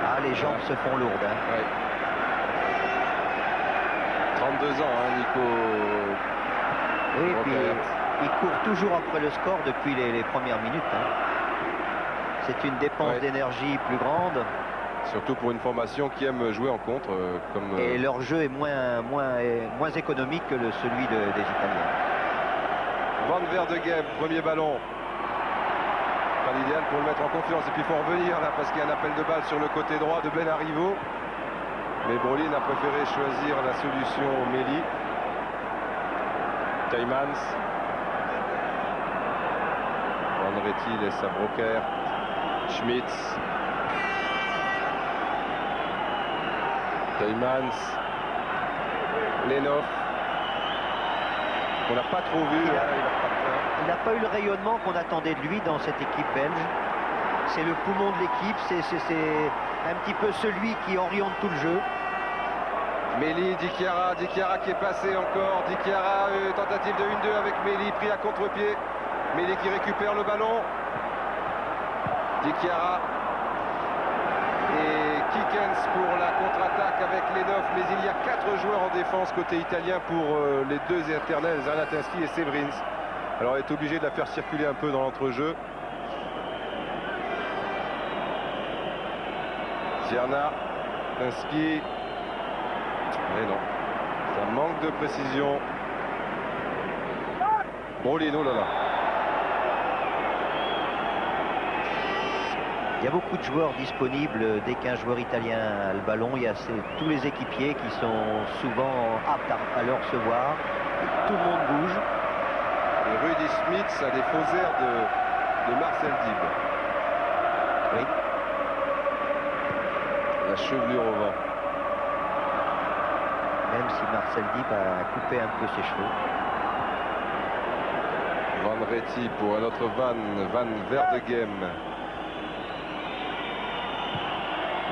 Ah, les jambes se font lourdes. Hein. Ouais. 32 ans, hein, Nico. Oui, puis il court toujours après le score depuis les premières minutes. Hein. C'est une dépense d'énergie plus grande. Surtout pour une formation qui aime jouer en contre. Et leur jeu est moins économique que celui des Italiens. Van Verdegem, premier ballon. Pas l'idéal pour le mettre en confiance. Et puis il faut revenir là parce qu'il y a un appel de balle sur le côté droit de Ben Arrivo. Mais Brolin a préféré choisir la solution Méli. Taimans. Vendretti laisse à Brocaert. Schmitz. Taimans. Lenov. On n'a pas trop vu. Il n'a pas eu le rayonnement qu'on attendait de lui dans cette équipe belge. C'est le poumon de l'équipe, c'est un petit peu celui qui oriente tout le jeu. Méli, Di Chiara qui est passé encore. Di Chiara, tentative de 1-2 avec Méli, pris à contre-pied. Méli qui récupère le ballon. Di Chiara. Et Kikens pour la contre-attaque avec Lenov. Mais il y a 4 joueurs en défense côté italien pour les deux éternels, Zalataski et Severins. Alors, il est obligé de la faire circuler un peu dans l'entrejeu. Zierna, Tinski. Mais non, ça manque de précision. Brolin, oh là là. Il y a beaucoup de joueurs disponibles dès qu'un joueur italien a le ballon. Il y a tous les équipiers qui sont souvent aptes à le recevoir. Tout le monde bouge. Et Rudy Smith a des faux airs de Marcel Dib. Oui. La chevelure au vent. Même si Marcel Dib a coupé un peu ses cheveux. Van Reti pour un autre Van Verdegem.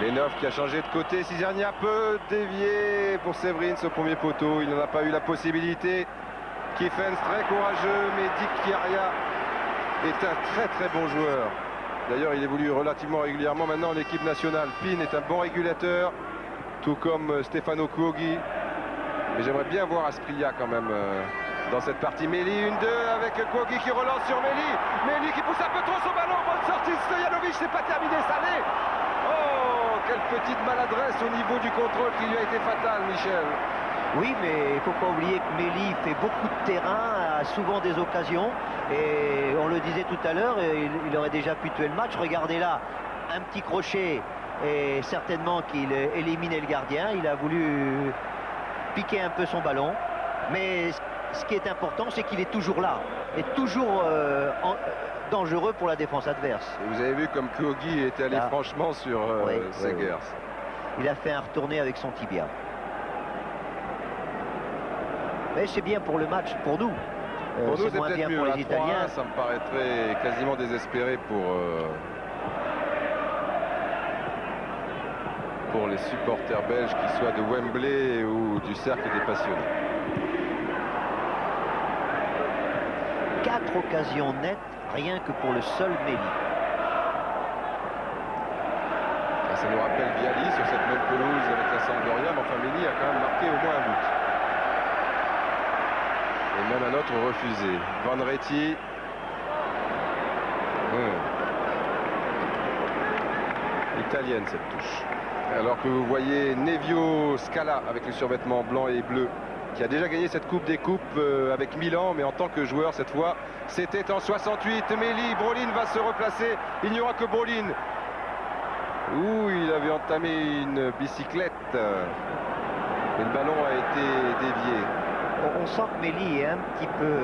Lenov qui a changé de côté. Zierna peut dévier pour Severins au premier poteau. Il n'en a pas eu la possibilité. Kiffens très courageux, mais Dick Chiaria est un très bon joueur. D'ailleurs, il évolue relativement régulièrement maintenant en équipe nationale. Pin est un bon régulateur, tout comme Stefano Cuoghi. Mais j'aimerais bien voir Asprilla quand même dans cette partie. Meli, 1-2 avec Cuoghi qui relance sur Meli. Meli qui pousse un peu trop son ballon. Bonne sortie de Stojanovic, c'est pas terminé, ça l'est. Oh, quelle petite maladresse au niveau du contrôle qui lui a été fatale, Michel. Oui, mais il ne faut pas oublier que Meli fait beaucoup de terrain, a souvent des occasions. Et on le disait tout à l'heure, il aurait déjà pu tuer le match. Regardez là, un petit crochet et certainement qu'il éliminait le gardien. Il a voulu piquer un peu son ballon. Mais ce qui est important, c'est qu'il est toujours là. Et toujours dangereux pour la défense adverse. Et vous avez vu comme Cuoghi est allé franchement sur Segers. Il a fait un retourné avec son tibia. Mais c'est bien pour le match, pour nous. Pour nous, c'est moins peut-être bien mieux. pour À les 3-1, Italiens. ça me paraîtrait quasiment désespéré pour les supporters belges, qu'ils soient de Wembley ou du Cercle des Passionnés. 4 occasions nettes, rien que pour le seul Meli. Ça nous rappelle Viali sur cette même pelouse avec la Sampdoria, mais enfin Meli a quand même marqué au moins un but. Et même un autre refusé. Van Reti. Italienne cette touche. Alors que vous voyez Nevio Scala avec le survêtement blanc et bleu, qui a déjà gagné cette Coupe des Coupes avec Milan, mais en tant que joueur cette fois. C'était en 68. Meli, Brolin va se replacer. Il n'y aura que Brolin. Ouh, il avait entamé une bicyclette. Et le ballon a été dévié. On sent que Meli est un petit peu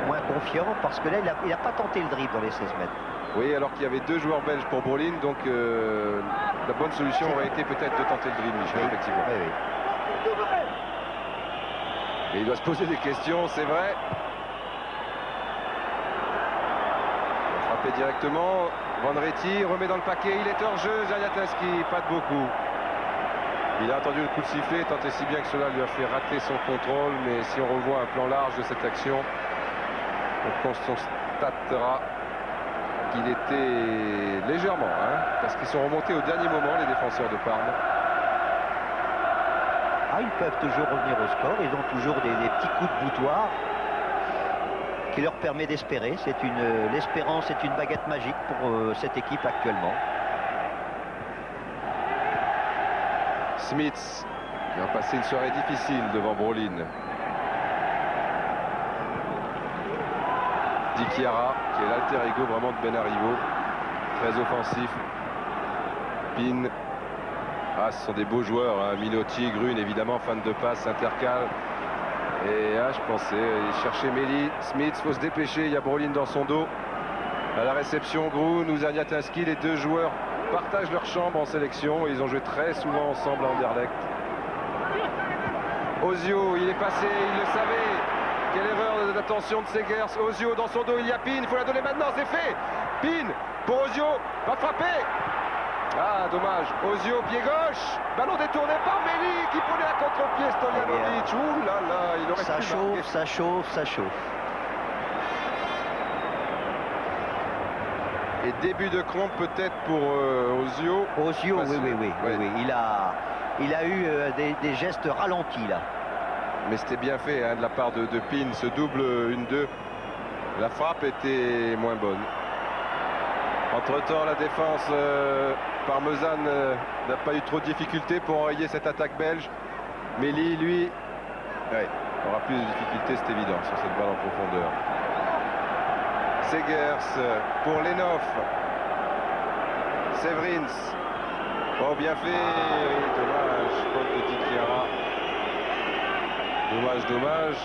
moins confiant parce que là, il n'a pas tenté le dribble dans les 16 mètres. Oui, alors qu'il y avait 2 joueurs belges pour Brolin, donc la bonne solution aurait été peut-être de tenter le dribble, Michel, effectivement. Oui, oui. Et il doit se poser des questions, c'est vrai. Il va frapper directement. Van Reti remet dans le paquet, il est hors jeu. Zaniatinski, pas de beaucoup. Il a attendu le coup de sifflet, tant et si bien que cela lui a fait rater son contrôle. Mais si on revoit un plan large de cette action, on constatera qu'il était légèrement, parce qu'ils sont remontés au dernier moment, les défenseurs de Parme. Ah, ils peuvent toujours revenir au score, ils ont toujours des petits coups de boutoir qui leur permet d'espérer. L'espérance est une baguette magique pour cette équipe actuellement. Smith qui va passer une soirée difficile devant Brolin. Di Chiara qui est l'alter ego vraiment de Benarivo, très offensif. Pin. Ah, ce sont des beaux joueurs, Minotti, Grune évidemment, fan de passe, intercale. Et je pensais, il cherchait Meli, Smith, faut se dépêcher, il y a Brolin dans son dos. À la réception, Grune ou Zaniatinski, les 2 joueurs partagent leur chambre en sélection. Ils ont joué très souvent ensemble à Anderlecht. Ozio, il est passé, il le savait. Quelle erreur d'attention de Segers. Ozio dans son dos, il y a Pin, il faut la donner maintenant, c'est fait. Pin pour Ozio, va frapper. Ah, dommage. Ozio, pied gauche. Ballon détourné par Meli qui prenait à contre-pied Stojanovic. Ouh là là, il aurait ça pu chauffe, marquer. ça chauffe, ça chauffe. Et début de crampe peut-être pour Ozio. Ozio, oui. Il a eu des gestes ralentis là. Mais c'était bien fait hein, de la part de Pin, ce double 1-2. La frappe était moins bonne. Entre-temps, la défense parmesane n'a pas eu trop de difficultés pour enrayer cette attaque belge. Méli, lui, ouais, aura plus de difficultés, c'est évident, sur cette balle en profondeur. Segers pour Lenov. Severins. Oh, bien fait. Dommage, faute de Dikiara. Dommage.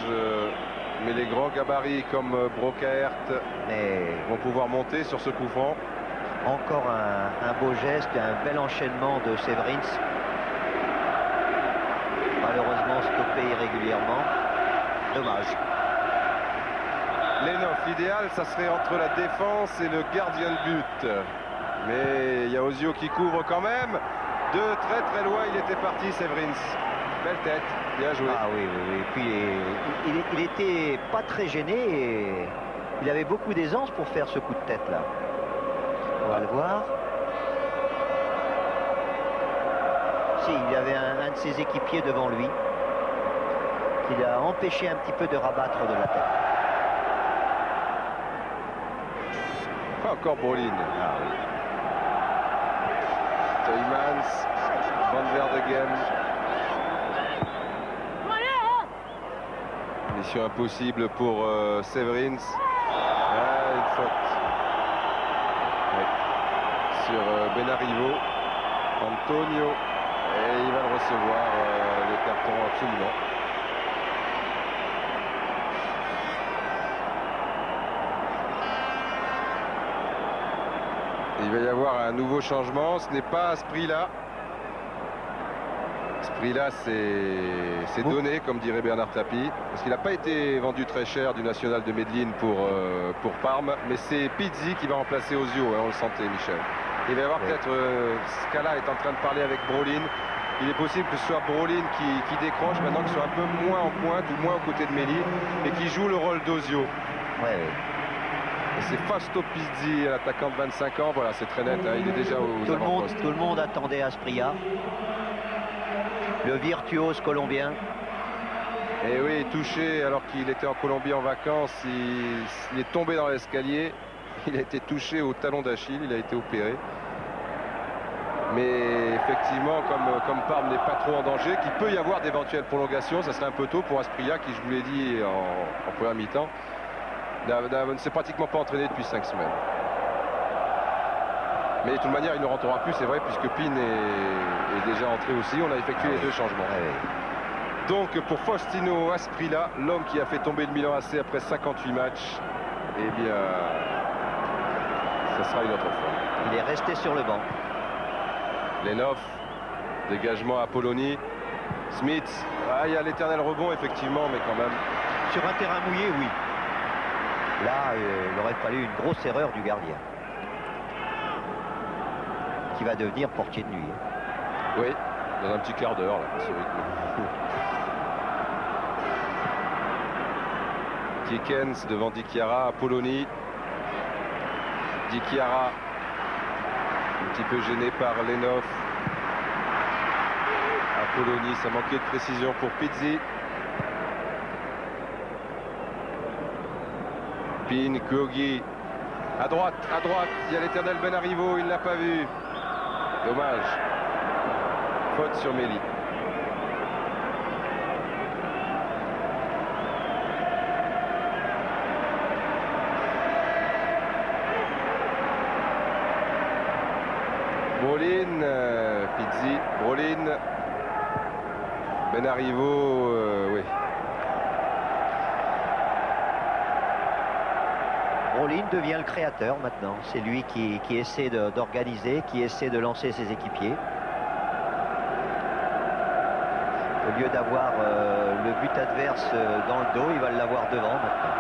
Mais les grands gabarits comme Brokaert vont pouvoir monter sur ce coup franc. Encore un beau geste, un bel enchaînement de Severins. Malheureusement stoppé irrégulièrement. Dommage. Lenov, l'idéal, ça serait entre la défense et le gardien de but. Mais il y a Ozio qui couvre quand même. De très loin, il était parti, Severins. Belle tête, bien joué. Ah oui. Puis il était pas très gêné et il avait beaucoup d'aisance pour faire ce coup de tête là. On va le voir. Si, il y avait un de ses équipiers devant lui qui l'a empêché un petit peu de rabattre de la tête. Encore Brolin. Ah oui. Toymans, Van Verdegem. Mission impossible pour Severins. Une faute. Ouais. Sur Benarivo. Antonio. Et il va le recevoir, le carton absolument. Il va y avoir un nouveau changement. Ce n'est pas à ce prix-là. Ce prix-là, c'est donné, comme dirait Bernard Tapie. Parce qu'il n'a pas été vendu très cher du National de Medellín pour Parme. Mais c'est Pizzi qui va remplacer Ozio. Hein, on le sentait, Michel. Il va y avoir peut-être... Scala est en train de parler avec Brolin. Il est possible que ce soit Brolin qui décroche maintenant, qu'il soit un peu moins en pointe ou moins aux côtés de Méli et qui joue le rôle d'Ozio. Ouais. Et c'est Fausto Pizzi, l'attaquant de 25 ans. Voilà, c'est très net. Hein, il est déjà aux avant-postes. Tout le monde attendait Asprilla. Le virtuose colombien. Et oui, touché alors qu'il était en Colombie en vacances. Il est tombé dans l'escalier. Il a été touché au talon d'Achille. Il a été opéré. Mais effectivement, comme Parme n'est pas trop en danger, qu'il peut y avoir d'éventuelles prolongations, ça serait un peu tôt pour Asprilla, qui, je vous l'ai dit en première mi-temps, ne s'est pratiquement pas entraîné depuis 5 semaines. Mais de toute manière, il ne rentrera plus, c'est vrai, puisque Pin est déjà entré aussi. On a effectué les deux changements. Donc pour Faustino Asprilla, l'homme qui a fait tomber le Milan AC après 58 matchs, eh bien, ça sera une autre fois. Il est resté sur le banc. Lenov, dégagement à Poloni. Smith, il y a l'éternel rebond effectivement, mais quand même. Sur un terrain mouillé, oui. Là, il aurait fallu une grosse erreur du gardien. Qui va devenir portier de nuit. Oui, dans un petit quart d'heure, là, ce rythme. Kikens devant Dikiara, Poloni. Dikiara. Un petit peu gêné par Lenov. Apoloni, ça manquait de précision pour Pizzi. Pin, Kogi. À droite, il y a l'éternel Benarivo, il ne l'a pas vu. Dommage. Faute sur Méli. Brolin, Pizzi, Brolin, Benarivo, oui. Brolin devient le créateur maintenant. C'est lui qui essaie d'organiser, qui essaie de lancer ses équipiers. Au lieu d'avoir le but adverse dans le dos, il va l'avoir devant maintenant.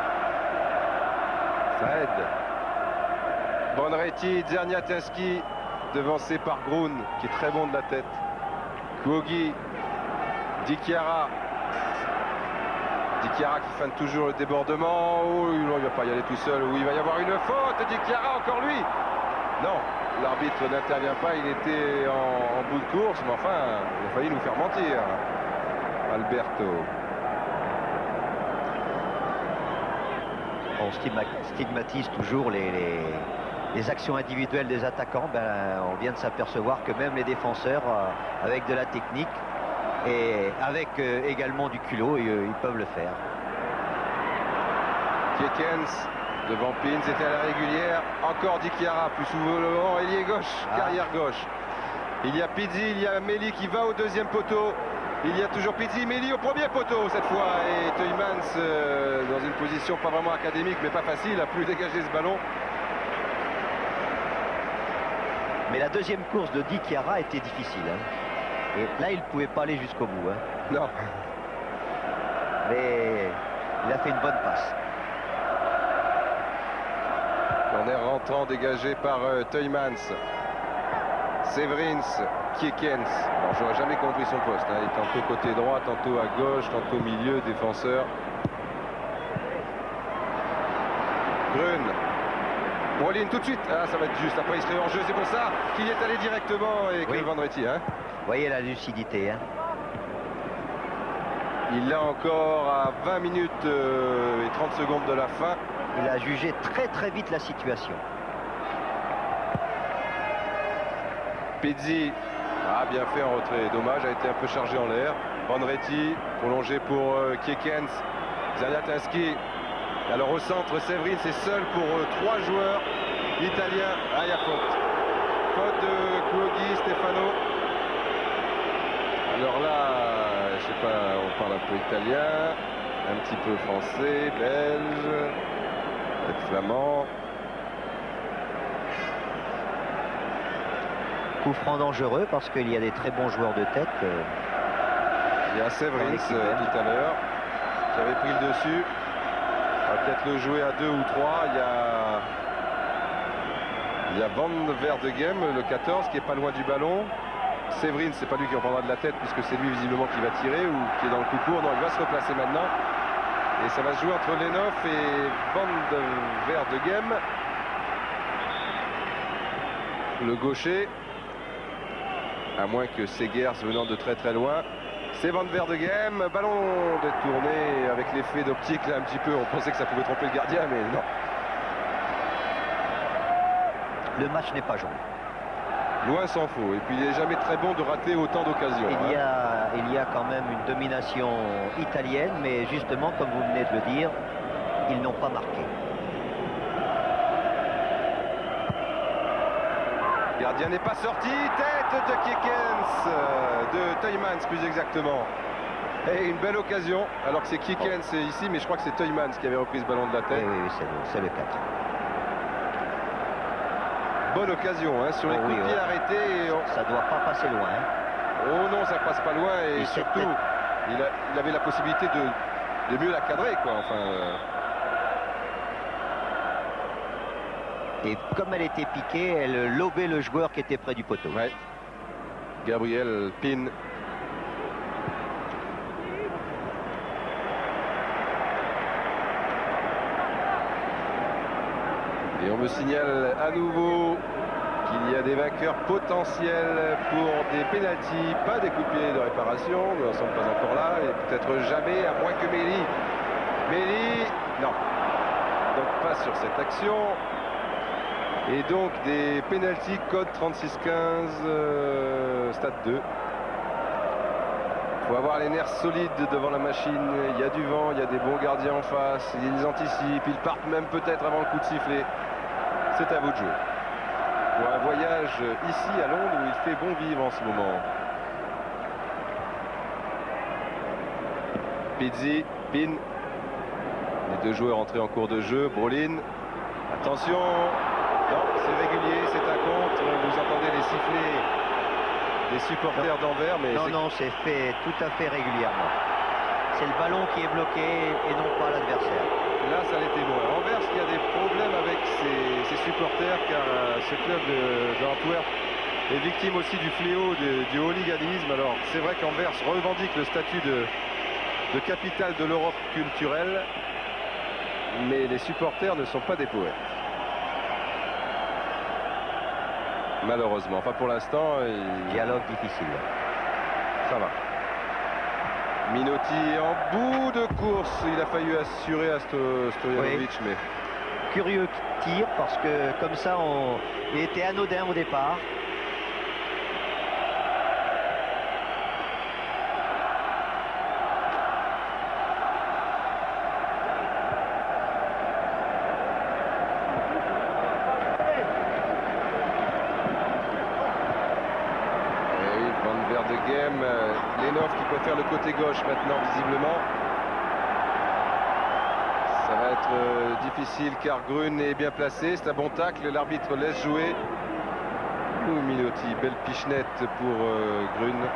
Ça aide. Bonretti, Zerniatinski, devancé par Grun, qui est très bon de la tête. Kouogi, Dikiara. Dikiara qui feinte toujours le débordement. Oh, il ne va pas y aller tout seul. Oui, il va y avoir une faute. Dikiara, encore lui. Non, l'arbitre n'intervient pas. Il était en bout de course, mais enfin, il a failli nous faire mentir. Alberto. On stigmatise toujours les actions individuelles des attaquants. Ben, on vient de s'apercevoir que même les défenseurs, avec de la technique et avec également du culot, ils peuvent le faire. Kiekens devant Pin, c'était à la régulière. Encore Dichiara, plus souvent ailier gauche, carrière gauche. Il y a Pizzi, il y a Méli qui va au deuxième poteau. Il y a toujours Pizzi, Méli au premier poteau cette fois. Et Teumans dans une position pas vraiment académique, mais pas facile, a pu dégager ce ballon. Mais la deuxième course de Dichiara était difficile. Hein. Et là, il ne pouvait pas aller jusqu'au bout. Hein. Non. Mais il a fait une bonne passe. Corner rentrant dégagé par Teumans. Severins, Kiekens. Alors j'aurais jamais compris son poste. Hein. Il est tantôt côté droit, tantôt à gauche, tantôt au milieu, défenseur. Grun. Brolin tout de suite. Ah, ça va être juste. Après il serait en jeu. C'est pour ça qu'il est allé directement et oui. Vendretti. Hein. Vous voyez la lucidité. Hein. Il l'a encore à 20 minutes et 30 secondes de la fin. Il a jugé très vite la situation. Pizzi a bien fait en retrait. Dommage, a été un peu chargé en l'air. Vendretti, prolongé pour Kiekens. Zaniatinski. Alors au centre, Severins est seul pour 3 joueurs italiens. Ah, il y a faute. Faute de Kuogi, Stefano. Alors là, je sais pas, on parle un peu italien, un petit peu français, belge, peut-être flamand. Coup franc dangereux parce qu'il y a des très bons joueurs de tête. Il y a Severins tout à l'heure qui avait pris le dessus. On va peut-être le jouer à 2 ou 3. Il y a Van Verdegem, le 14, qui est pas loin du ballon. Severins, c'est pas lui qui en prendra de la tête puisque c'est lui visiblement qui va tirer ou qui est dans le coup court. Non, il va se replacer maintenant. Et ça va se jouer entre Lenov et Van Verdegem. Le gaucher. À moins que Segers venant de très loin. C'est Van Verdegem, ballon détourné avec l'effet d'optique là un petit peu. On pensait que ça pouvait tromper le gardien, mais non. Le match n'est pas joué. Loin s'en faut. Et puis il n'est jamais très bon de rater autant d'occasions. Il y a quand même une domination italienne, mais justement, comme vous venez de le dire, ils n'ont pas marqué. Le gardien n'est pas sorti. Tête de Kiekens, de Teumans plus exactement. Et une belle occasion, alors que c'est Kiekens ici, mais je crois que c'est Teumans qui avait repris ce ballon de la tête. Oui, c'est le 4. Bonne occasion, hein, sur les coups de pied arrêtés. Ça ne doit pas passer loin. Hein. Oh non, ça passe pas loin et surtout, il avait la possibilité de mieux la cadrer, quoi. Enfin. Et comme elle était piquée, elle lobait le joueur qui était près du poteau. Ouais. Gabriel Pin. Et on me signale à nouveau qu'il y a des vainqueurs potentiels pour des pénaltys, pas des coups de pied de réparation, nous n'en sommes pas encore là, et peut-être jamais, à moins que Méli. Méli, non. Donc pas sur cette action. Et donc des pénaltys code 36-15, stade 2. Il faut avoir les nerfs solides devant la machine. Il y a du vent, il y a des bons gardiens en face. Ils anticipent, ils partent même peut-être avant le coup de sifflet. C'est à vous de jouer. Pour un voyage ici à Londres où il fait bon vivre en ce moment. Pizzi, Pin. Les deux joueurs entrés en cours de jeu. Brolin. Attention. Non, c'est régulier, c'est un contre. Vous entendez les sifflets des supporters d'Anvers. Mais non, c'est fait tout à fait régulièrement. C'est le ballon qui est bloqué et non pas l'adversaire. Là, ça l'était moins. Anvers qui a des problèmes avec ses supporters, car ce club d'Antwerp est victime aussi du fléau du hooliganisme. Alors, c'est vrai qu'Anvers revendique le statut de capitale de l'Europe culturelle, mais les supporters ne sont pas des poètes. Malheureusement, pas pour l'instant. Dialogue difficile. Ça va. Minotti en bout de course, il a failli assurer à Stojanovic, Oui. mais Curieux tir parce que comme ça, il était anodin au départ. Lenov qui préfère le côté gauche maintenant visiblement. Ça va être difficile car Grun est bien placé, c'est un bon tacle, l'arbitre laisse jouer. Minotti, belle pichenette pour Grun.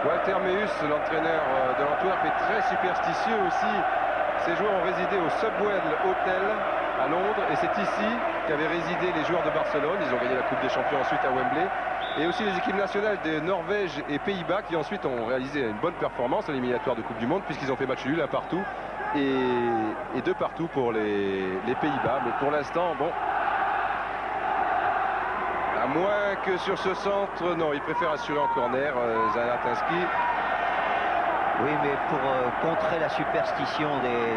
Walter Meus, l'entraîneur de l'Antwerp, est très superstitieux aussi. Ces joueurs ont résidé au Subwell Hotel à Londres et c'est ici qu'avaient résidé les joueurs de Barcelone. Ils ont gagné la Coupe des Champions ensuite à Wembley. Et aussi les équipes nationales de Norvège et Pays-Bas qui ensuite ont réalisé une bonne performance à l'éliminatoire de Coupe du Monde puisqu'ils ont fait match nul un partout et 2 partout pour les Pays-Bas. Mais pour l'instant, bon, à moins que sur ce centre, non, il préfère assurer en corner, Zanatinski. Oui, mais pour contrer la superstition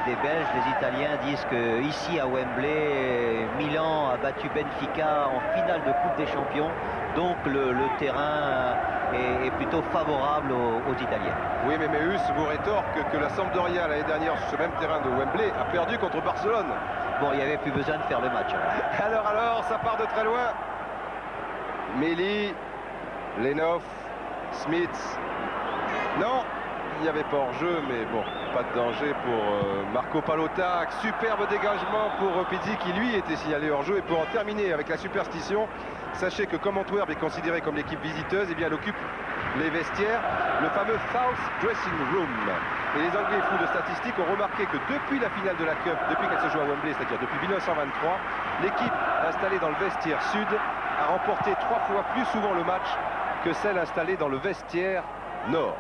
des Belges, les Italiens disent que ici à Wembley, Milan a battu Benfica en finale de Coupe des Champions, donc le terrain est plutôt favorable aux Italiens. Oui, mais Meus vous rétorque que la Sampdoria l'année dernière sur ce même terrain de Wembley a perdu contre Barcelone. Bon, il n'y avait plus besoin de faire le match. Alors, ça part de très loin. Meli, Lenov, Smith. Non, il n'y avait pas hors-jeu, mais bon, pas de danger pour Marco Pallotta. Superbe dégagement pour Pizzi qui lui était signalé hors-jeu. Et pour en terminer avec la superstition, sachez que comme Antwerp est considéré comme l'équipe visiteuse, eh bien elle occupe les vestiaires, le fameux South Dressing Room. Et les Anglais fous de statistiques ont remarqué que depuis la finale de la Cup, depuis qu'elle se joue à Wembley, c'est-à-dire depuis 1923, l'équipe installée dans le vestiaire sud a remporté 3 fois plus souvent le match que celle installée dans le vestiaire nord.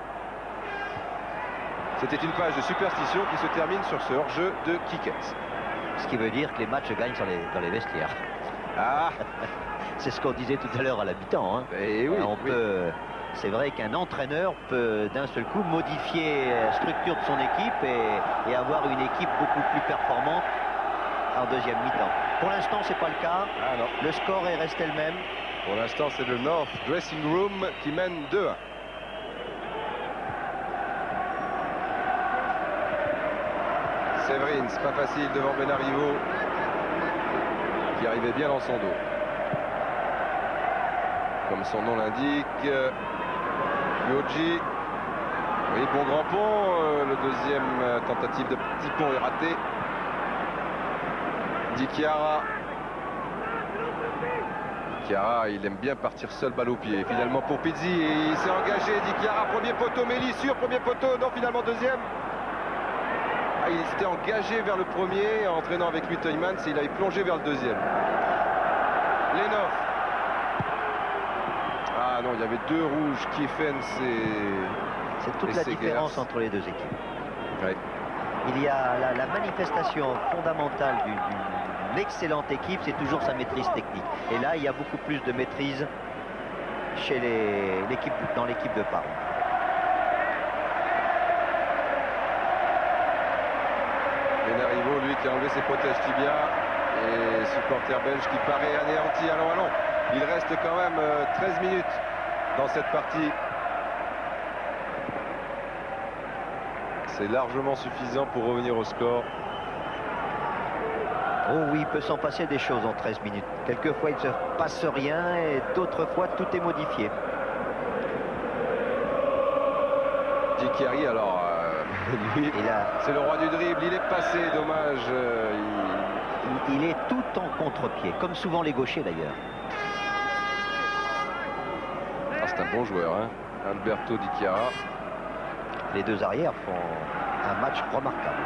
C'était une page de superstition qui se termine sur ce hors-jeu de Kikets. Ce qui veut dire que les matchs se gagnent dans les vestiaires. Ah. C'est ce qu'on disait tout à l'heure à l'habitant. Hein. Et oui, c'est vrai qu'un entraîneur peut d'un seul coup modifier la structure de son équipe et avoir une équipe beaucoup plus performante en deuxième mi-temps. Pour l'instant, c'est pas le cas. Ah, non. Le score est resté le même. Pour l'instant, c'est le North Dressing Room qui mène 2-1. Séverine, c'est pas facile devant Benarivo qui arrivait bien dans son dos. Comme son nom l'indique, Yoji. Oui, bon grand pont. Le deuxième tentative de petit pont est raté. Di Chiara. Chiara, il aime bien partir seul, balle au pied. Finalement pour Pizzi, et il s'est engagé. Di Chiara, premier poteau, Méli sur premier poteau. Non, finalement deuxième. Ah, il s'était engagé vers le premier, entraînant avec lui Teuymans, et il avait plongé vers le deuxième. Lenov. Ah non, il y avait 2 rouges, Kieffens et... C'est toute la différence entre les deux équipes. Ouais. Il y a la manifestation fondamentale d'une excellente équipe, c'est toujours sa maîtrise technique. Et là, il y a beaucoup plus de maîtrise chez dans l'équipe de Parme. Benarivo, lui, qui a enlevé ses protèges tibia, et supporter belge qui paraît anéanti. Allons. Il reste quand même 13 minutes dans cette partie. C'est largement suffisant pour revenir au score. Oh oui, il peut s'en passer des choses en 13 minutes. Quelquefois, il ne se passe rien et d'autres fois, tout est modifié. Di Chiari, alors, lui, c'est le roi du dribble. Il est passé, dommage. Il est tout en contre-pied, comme souvent les gauchers d'ailleurs. Ah, c'est un bon joueur, hein, Alberto Di Chiara. Les deux arrières font un match remarquable.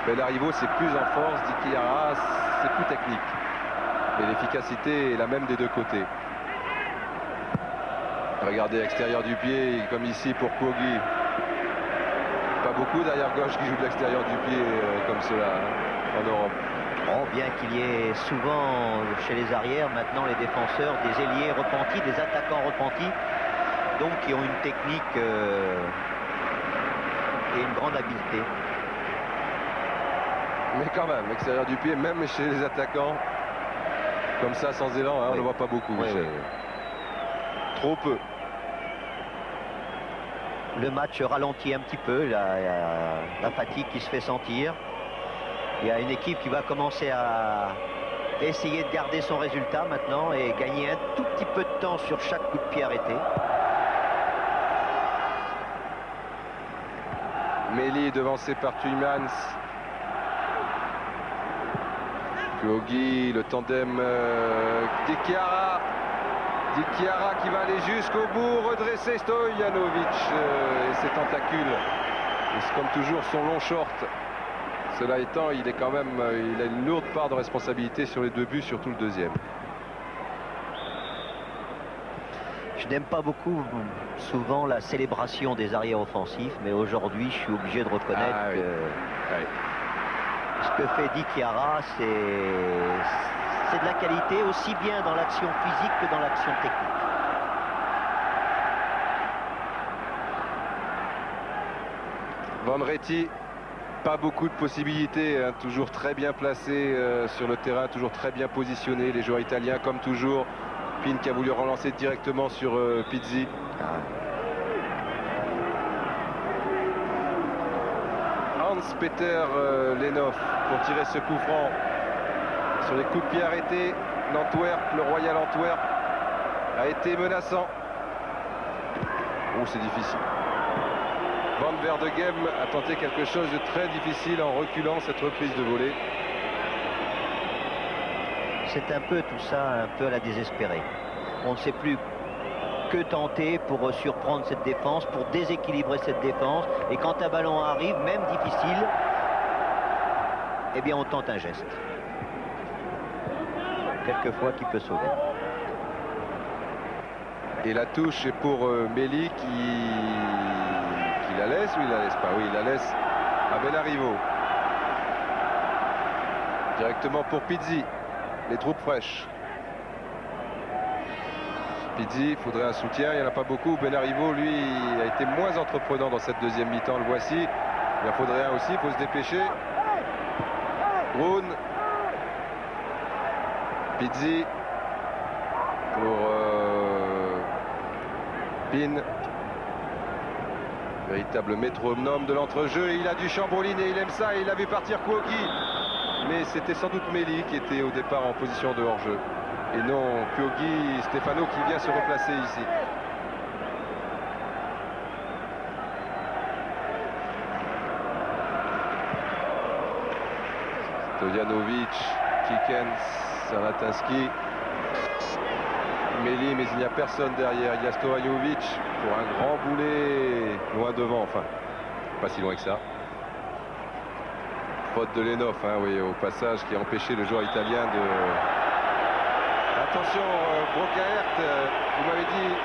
Benarivo, c'est plus en force. Di Chiara, c'est plus technique. Mais l'efficacité est la même des deux côtés. Regardez l'extérieur du pied, comme ici pour Kogi. Pas beaucoup d'arrière gauche qui jouent de l'extérieur du pied comme cela en Europe. Oh, bien qu'il y ait souvent chez les arrières maintenant les défenseurs des ailiers repentis, des attaquants repentis, donc qui ont une technique et une grande habileté. Mais quand même, l'extérieur du pied, même chez les attaquants, comme ça, sans élan, hein, on ne le voit pas beaucoup. Oui, oui. Trop peu. Le match ralentit un petit peu, la fatigue qui se fait sentir. Il y a une équipe qui va commencer à essayer de garder son résultat maintenant et gagner un tout petit peu de temps sur chaque coup de pied arrêté. Méli devancé par Tuymans. Piogi, le tandem Dichiara. Dichiara qui va aller jusqu'au bout, redresser Stojanovic et ses tentacules. Et c'est comme toujours son long short. Cela étant, il est quand même, il a une lourde part de responsabilité sur les deux buts, surtout le deuxième. Je n'aime pas beaucoup souvent la célébration des arrières offensifs, mais aujourd'hui je suis obligé de reconnaître que ce que fait Dichiara, c'est de la qualité aussi bien dans l'action physique que dans l'action technique. Van Retti, pas beaucoup de possibilités, hein, toujours très bien placé sur le terrain, toujours très bien positionné. Les joueurs italiens, comme toujours. Pin qui a voulu relancer directement sur Pizzi. Hans-Peter Lenhoff pour tirer ce coup franc sur les coups de pied arrêtés. L'Antwerp, le Royal Antwerp a été menaçant. Oh, c'est difficile. Van Verdegem a tenté quelque chose de très difficile en reculant cette reprise de volée. C'est un peu tout ça, un peu à la désespérée. On ne sait plus que tenter pour surprendre cette défense, pour déséquilibrer cette défense. Et quand un ballon arrive, même difficile, eh bien on tente un geste. Quelquefois qui peut sauver. Et la touche est pour Méli qui la laisse ou il la laisse pas? Oui, il la laisse à Benarivo. Directement pour Pizzi. Les troupes fraîches. Pizzi, il faudrait un soutien, il n'y en a pas beaucoup. Benarivo, lui, a été moins entreprenant dans cette deuxième mi-temps, le voici. Il en faudrait un aussi, il faut se dépêcher. Brun. Pizzi. Pour Pin. Véritable métronome de l'entrejeu. Il a du Chambrolin et il aime ça. Et il a vu partir Kuogi. Mais c'était sans doute Méli qui était au départ en position de hors-jeu. Et non Piogi Stefano qui vient se replacer ici. Stojanovic, Kikens, Sarnatinski. Méli, mais il n'y a personne derrière. Il y a Stojanovic pour un grand boulet loin devant, enfin pas si loin que ça. Faute de Lenhoff, hein, oui, au passage, qui a empêché le joueur italien de... Attention, Brocaert, vous m'avez dit...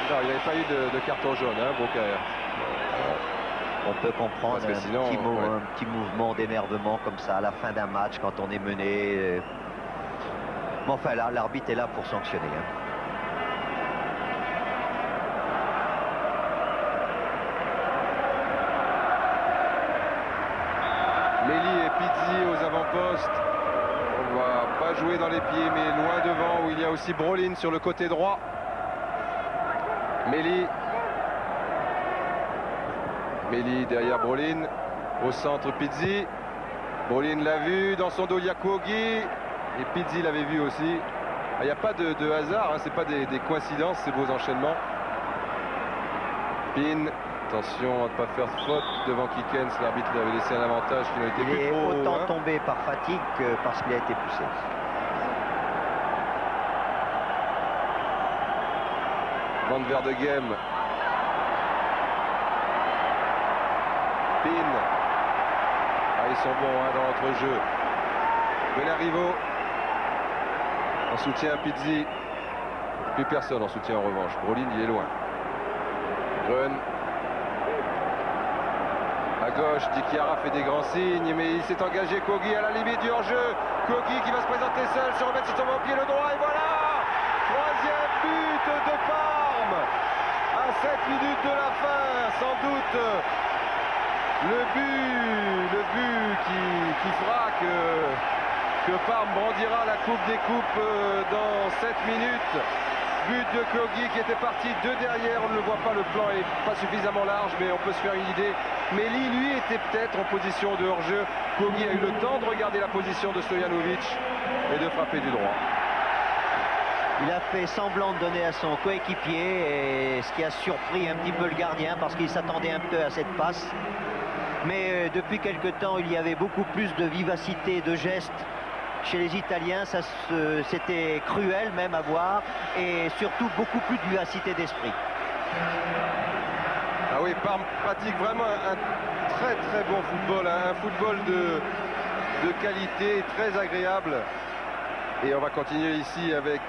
Non, il n'y avait pas eu de carton jaune, hein, Brocaert. On peut comprendre parce que sinon, un petit mouvement d'énervement comme ça à la fin d'un match quand on est mené. Mais enfin là, l'arbitre est là pour sanctionner. Hein. Méli et Pizzi aux avant-postes. On va pas jouer dans les pieds, mais loin devant, où il y a aussi Brolin sur le côté droit. Méli. Méli derrière Brolin. Au centre, Pizzi. Brolin l'a vu. Dans son dos, il y a Kuogi. Et Pizzi l'avait vu aussi. Il n'y a pas de hasard, hein, c'est pas des coïncidences, ces beaux enchaînements. Pin. Attention à ne pas faire faute devant Kikens. L'arbitre lui avait laissé un avantage qui n'a été plus trop. Il est autant tombé par fatigue que parce qu'il a été poussé. Van Verdegem. Pin. Ah, ils sont bons hein, dans l'entrejeu. Benarivo. En soutien à Pizzi. Plus personne en soutien en revanche. Brolin, il est loin. Grun. À gauche, Dikiara fait des grands signes, mais il s'est engagé. Kogi à la limite du hors-jeu. Kogi qui va se présenter seul, se remettre sur son pied le droit, et voilà! Troisième but de Parme à 7 minutes de la fin, sans doute le but qui fera que Parme brandira la Coupe des Coupes dans 7 minutes. But de Kogi qui était parti de derrière, on ne le voit pas, le plan est pas suffisamment large, mais on peut se faire une idée. Meli, lui, était peut-être en position de hors-jeu. Kogi a eu le temps de regarder la position de Stojanovic et de frapper du droit. Il a fait semblant de donner à son coéquipier, et ce qui a surpris un petit peu le gardien parce qu'il s'attendait un peu à cette passe. Mais depuis quelque temps, il y avait beaucoup plus de vivacité, de gestes chez les Italiens. C'était cruel même à voir, et surtout beaucoup plus de vivacité d'esprit. Ah oui, Parme pratique vraiment un très très bon football, un football de qualité, très agréable. Et on va continuer ici avec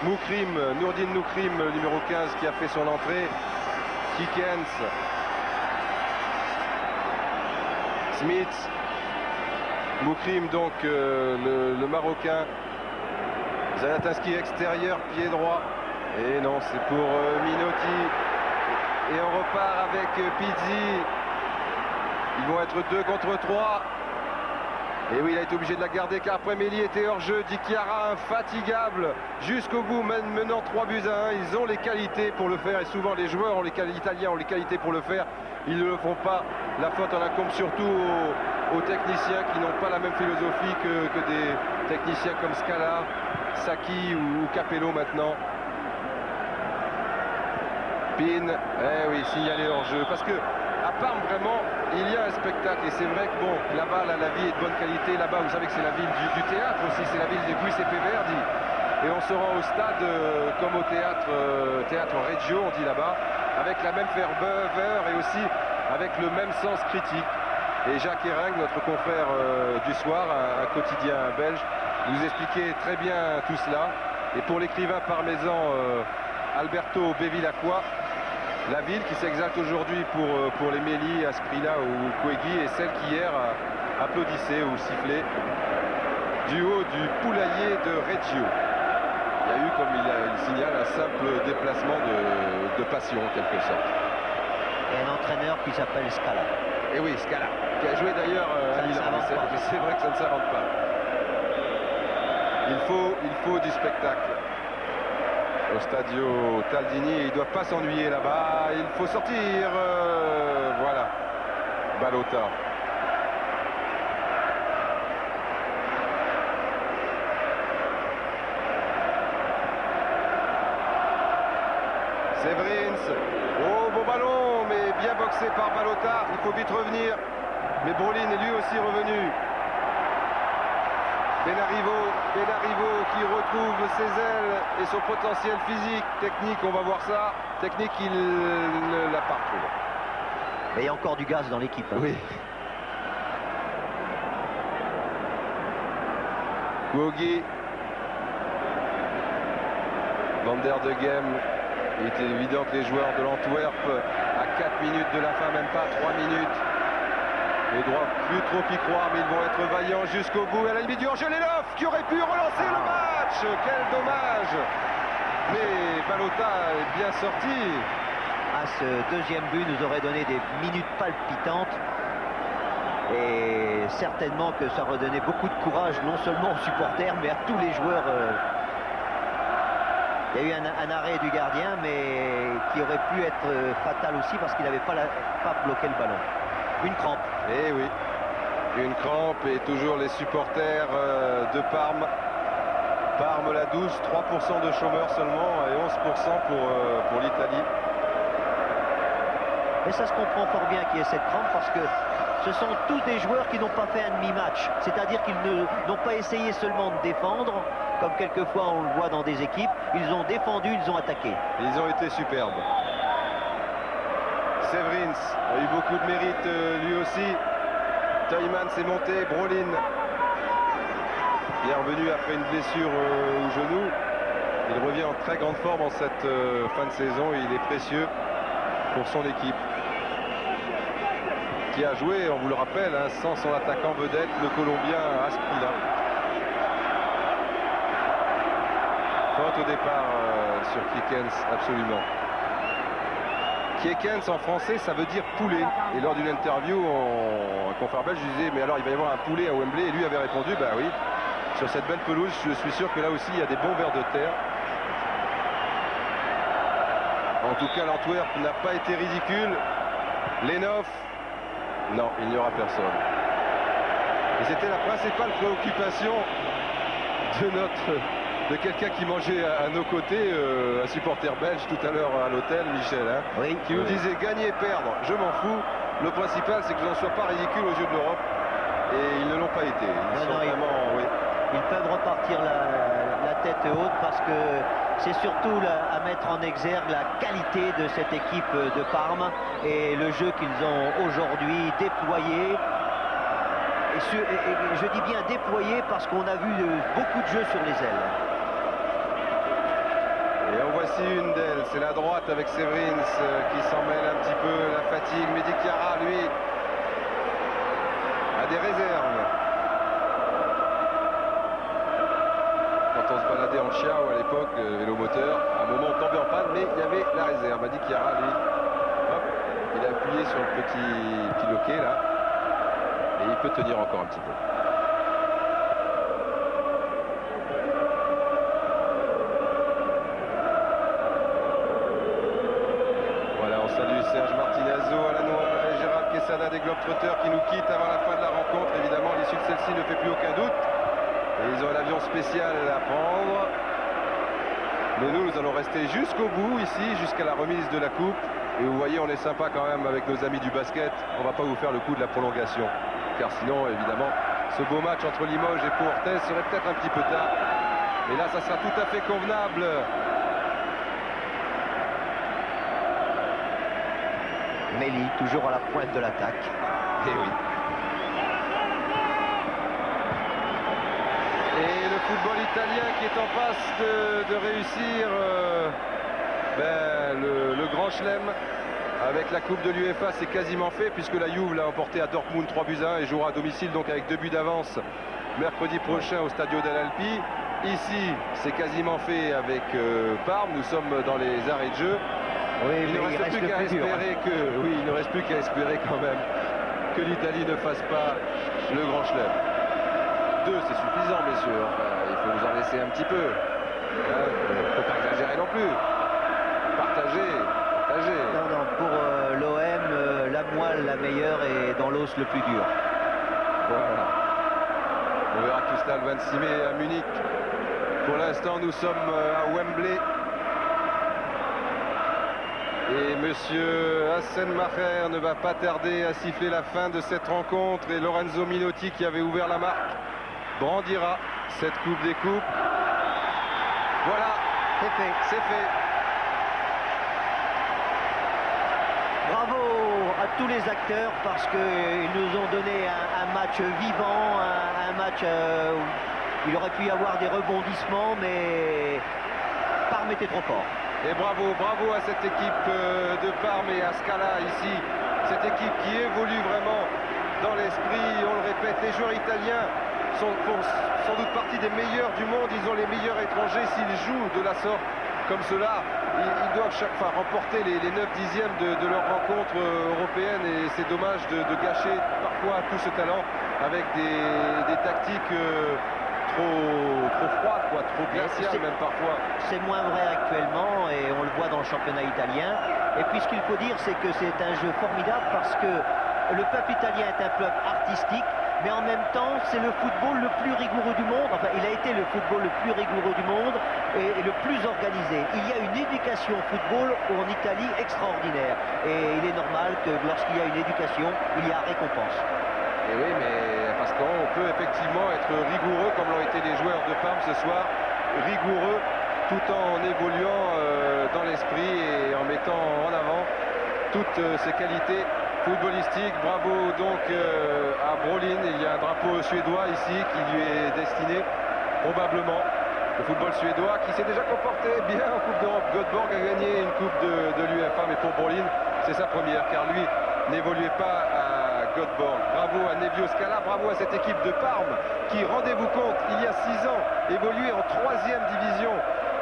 Moukrim, Nourdine Moukrim, le numéro 15, qui a fait son entrée. Kikens, Smith, Moukrim, donc le Marocain. Zanatinski extérieur, pied droit. Et non, c'est pour Minotti. Et on repart avec Pizzi. Ils vont être 2 contre 3. Et oui, il a été obligé de la garder car après Meli était hors jeu. Dikiara infatigable jusqu'au bout, menant 3 buts à 1. Ils ont les qualités pour le faire, et souvent les joueurs italiens ont les qualités pour le faire. Ils ne le font pas. La faute en incombe surtout aux techniciens qui n'ont pas la même philosophie que des techniciens comme Scala, Sacchi ou Capello maintenant. Pin, eh oui, signalé hors jeu, parce que à Parme vraiment il y a un spectacle, et c'est vrai que bon, là-bas la vie est de bonne qualité. Là-bas, vous savez que c'est la ville du théâtre aussi, c'est la ville des Giuseppe Verdi, et on se rend au stade comme au théâtre Reggio, on dit là-bas, avec la même ferveur et aussi avec le même sens critique. Et Jacques Hering, notre confrère du soir, un quotidien belge, nous expliquait très bien tout cela. Et pour l'écrivain parmesan Alberto Bevilacqua, la ville qui s'exalte aujourd'hui pour les Meli, Asprilla ou Quegui, est celle qui hier applaudissait ou sifflait du haut du poulailler de Reggio. Il y a eu, comme il signale, un simple déplacement de passion en quelque sorte. Et un entraîneur qui s'appelle Scala. Et oui, Scala, qui a joué d'ailleurs à Milan. C'est vrai que ça ne s'invente pas. Il faut du spectacle au Stadio Taldini. Il ne doit pas s'ennuyer là-bas. Il faut sortir. Voilà. Balota. Severins. Oh, beau ballon, mais bien boxé par Balota. Il faut vite revenir. Mais Brolin est lui aussi revenu. Benarivo qui retrouve ses ailes et son potentiel physique. Technique, on va voir ça. Technique, il ne l'a pas retrouvé. Mais il y a encore du gaz dans l'équipe. Hein. Oui. Kogi. Van der de Gem. Il était évident que les joueurs de l'Antwerp, à 4 minutes de la fin, même pas 3 minutes, ne doivent plus trop y croire, mais ils vont être vaillants jusqu'au bout. À la limite du hors-jeu, Lenov qui aurait pu relancer le match. Quel dommage. Mais Balota est bien sorti. Ce deuxième but nous aurait donné des minutes palpitantes. Et certainement que ça aurait donné beaucoup de courage, non seulement aux supporters, mais à tous les joueurs. Il y a eu un arrêt du gardien, mais qui aurait pu être fatal aussi parce qu'il n'avait pas bloqué le ballon. Une crampe. Eh oui, une crampe, et toujours les supporters de Parme. Parme la douce, 3% de chômeurs seulement et 11% pour l'Italie. Et ça se comprend fort bien qu'il y ait cette crampe parce que ce sont tous des joueurs qui n'ont pas fait un demi-match. C'est-à-dire qu'ils n'ont pas essayé seulement de défendre, comme quelquefois on le voit dans des équipes. Ils ont défendu, ils ont attaqué. Ils ont été superbes. Severins a eu beaucoup de mérite lui aussi. Teumann s'est monté, Brolin est revenu après une blessure au genou. Il revient en très grande forme en cette fin de saison et il est précieux pour son équipe. qui a joué, on vous le rappelle, hein, sans son attaquant vedette, le Colombien Asprilla. Faute au départ sur Kiekens, absolument. Kiekens en français, ça veut dire poulet. Et lors d'une interview, un confrère belge disait, mais alors il va y avoir un poulet à Wembley. Et lui avait répondu, bah oui, sur cette belle pelouse, je suis sûr que là aussi il y a des bons vers de terre. En tout cas, l'Antwerp n'a pas été ridicule. Lenhoff, non, il n'y aura personne. Et c'était la principale préoccupation de quelqu'un qui mangeait à nos côtés, un supporter belge tout à l'heure à l'hôtel, Michel, hein, oui, qui nous disait gagner, perdre, je m'en fous. Le principal, c'est que je n'en sois pas ridicule aux yeux de l'Europe. Et ils ne l'ont pas été. Ils sont vraiment, oui. Ils peuvent repartir la tête haute parce que c'est surtout à mettre en exergue la qualité de cette équipe de Parme et le jeu qu'ils ont aujourd'hui déployé. Et je dis bien déployé parce qu'on a vu beaucoup de jeux sur les ailes. Et en voici une d'elles, c'est la droite avec Severins qui s'en mêle un petit peu, la fatigue. Mehdi Chiara, lui, a des réserves. Quand on se baladait en Chiao à l'époque, vélomoteur, à un moment on tombait en panne, mais il y avait la réserve. Mehdi Chiara, lui, hop, il a appuyé sur le petit piloquet là, et il peut tenir encore un petit peu. Salut Serge Martinazo à la noire et Gérald Quesada des Globetrotters qui nous quittent avant la fin de la rencontre. Évidemment, l'issue de celle-ci ne fait plus aucun doute. Et ils ont l'avion spécial à prendre. Mais nous allons rester jusqu'au bout ici, jusqu'à la remise de la coupe. Et vous voyez, on est sympa quand même avec nos amis du basket. On ne va pas vous faire le coup de la prolongation. Car sinon, évidemment, ce beau match entre Limoges et Pau-Orthez serait peut-être un petit peu tard. Et là, ça sera tout à fait convenable. Méli, toujours à la pointe de l'attaque. Et oui. Et le football italien qui est en passe de réussir le grand chelem avec la Coupe de l'UEFA, c'est quasiment fait puisque la Juve l'a emporté à Dortmund 3-1 et jouera à domicile donc avec 2 buts d'avance mercredi prochain au Stadio dell'Alpi. Ici, c'est quasiment fait avec Parme. Nous sommes dans les arrêts de jeu. Oui, il ne reste plus qu'à espérer il ne reste plus qu'à espérer quand même que l'Italie ne fasse pas le grand chelem. 2, c'est suffisant, messieurs. Enfin, il faut nous en laisser un petit peu. Il ne faut pas exagérer non plus. Partager. Non, pour l'OM, la moelle la meilleure et dans l'os le plus dur. Voilà. On verra tout cela le 26 mai à Munich. Pour l'instant, nous sommes à Wembley. Et monsieur Hassenmacher ne va pas tarder à siffler la fin de cette rencontre. Et Lorenzo Minotti, qui avait ouvert la marque, brandira cette Coupe des Coupes. Voilà, c'est fait. C'est fait. Bravo à tous les acteurs parce qu'ils nous ont donné un match vivant, un match où il aurait pu y avoir des rebondissements, mais Parme était trop fort. Et bravo à cette équipe de Parme et à Scala ici. Cette équipe qui évolue vraiment dans l'esprit. On le répète, les joueurs italiens font sans doute partie des meilleurs du monde. Ils ont les meilleurs étrangers. S'ils jouent de la sorte comme cela, ils doivent chaque fois remporter les 9/10 de leur rencontre européenne. Et c'est dommage de gâcher parfois tout ce talent avec des tactiques trop froide, trop glacial même parfois. C'est moins vrai actuellement et on le voit dans le championnat italien. Et puis ce qu'il faut dire, c'est que c'est un jeu formidable parce que le peuple italien est un peuple artistique, mais en même temps c'est le football le plus rigoureux du monde. Enfin, il a été le football le plus rigoureux du monde et le plus organisé. Il y a une éducation au football en Italie extraordinaire. Et il est normal que lorsqu'il y a une éducation, il y a récompense. Et oui, mais parce qu'on peut effectivement être rigoureux, comme l'ont été les joueurs de Parme ce soir, rigoureux, tout en évoluant dans l'esprit et en mettant en avant toutes ses qualités footballistiques. Bravo donc à Brolin. Il y a un drapeau suédois ici qui lui est destiné, probablement. Le football suédois qui s'est déjà comporté bien en Coupe d'Europe. Göteborg a gagné une Coupe de l'UEFA, mais pour Brolin, c'est sa première, car lui n'évoluait pas à Göteborg. Bravo à Nevio Scala, bravo à cette équipe de Parme qui, rendez-vous compte, il y a 6 ans, évoluait en 3e division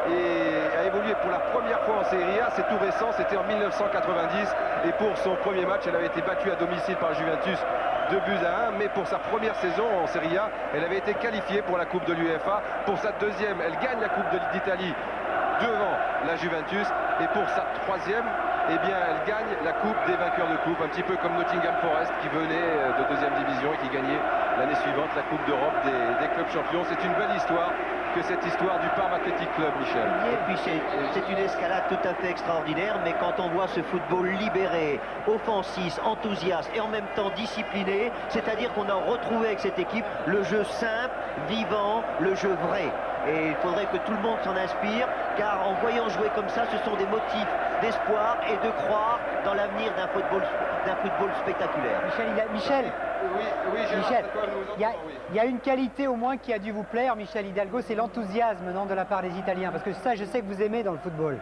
et a évolué pour la première fois en Serie A. C'est tout récent, c'était en 1990 et pour son premier match, elle avait été battue à domicile par Juventus 2-1, mais pour sa première saison en Serie A, elle avait été qualifiée pour la Coupe de l'UEFA. Pour sa deuxième, elle gagne la Coupe d'Italie devant la Juventus, et pour sa 3e, eh bien, elle gagne la Coupe des vainqueurs de Coupe, un petit peu comme Nottingham Forest qui venait de 2e division et qui gagnait l'année suivante la Coupe d'Europe des clubs champions. C'est une belle histoire que cette histoire du Parme Athletic Club, Michel. Et puis c'est une escalade tout à fait extraordinaire, mais quand on voit ce football libéré, offensif, enthousiaste et en même temps discipliné, c'est-à-dire qu'on a retrouvé avec cette équipe le jeu simple, vivant, le jeu vrai. Et il faudrait que tout le monde s'en inspire, car en voyant jouer comme ça, ce sont des motifs d'espoir et de croire dans l'avenir d'un football spectaculaire. Michel, oui, Gérard, Michel, oui. il y a une qualité au moins qui a dû vous plaire, Michel Hidalgo, c'est l'enthousiasme, non, de la part des Italiens, parce que ça, je sais que vous aimez dans le football.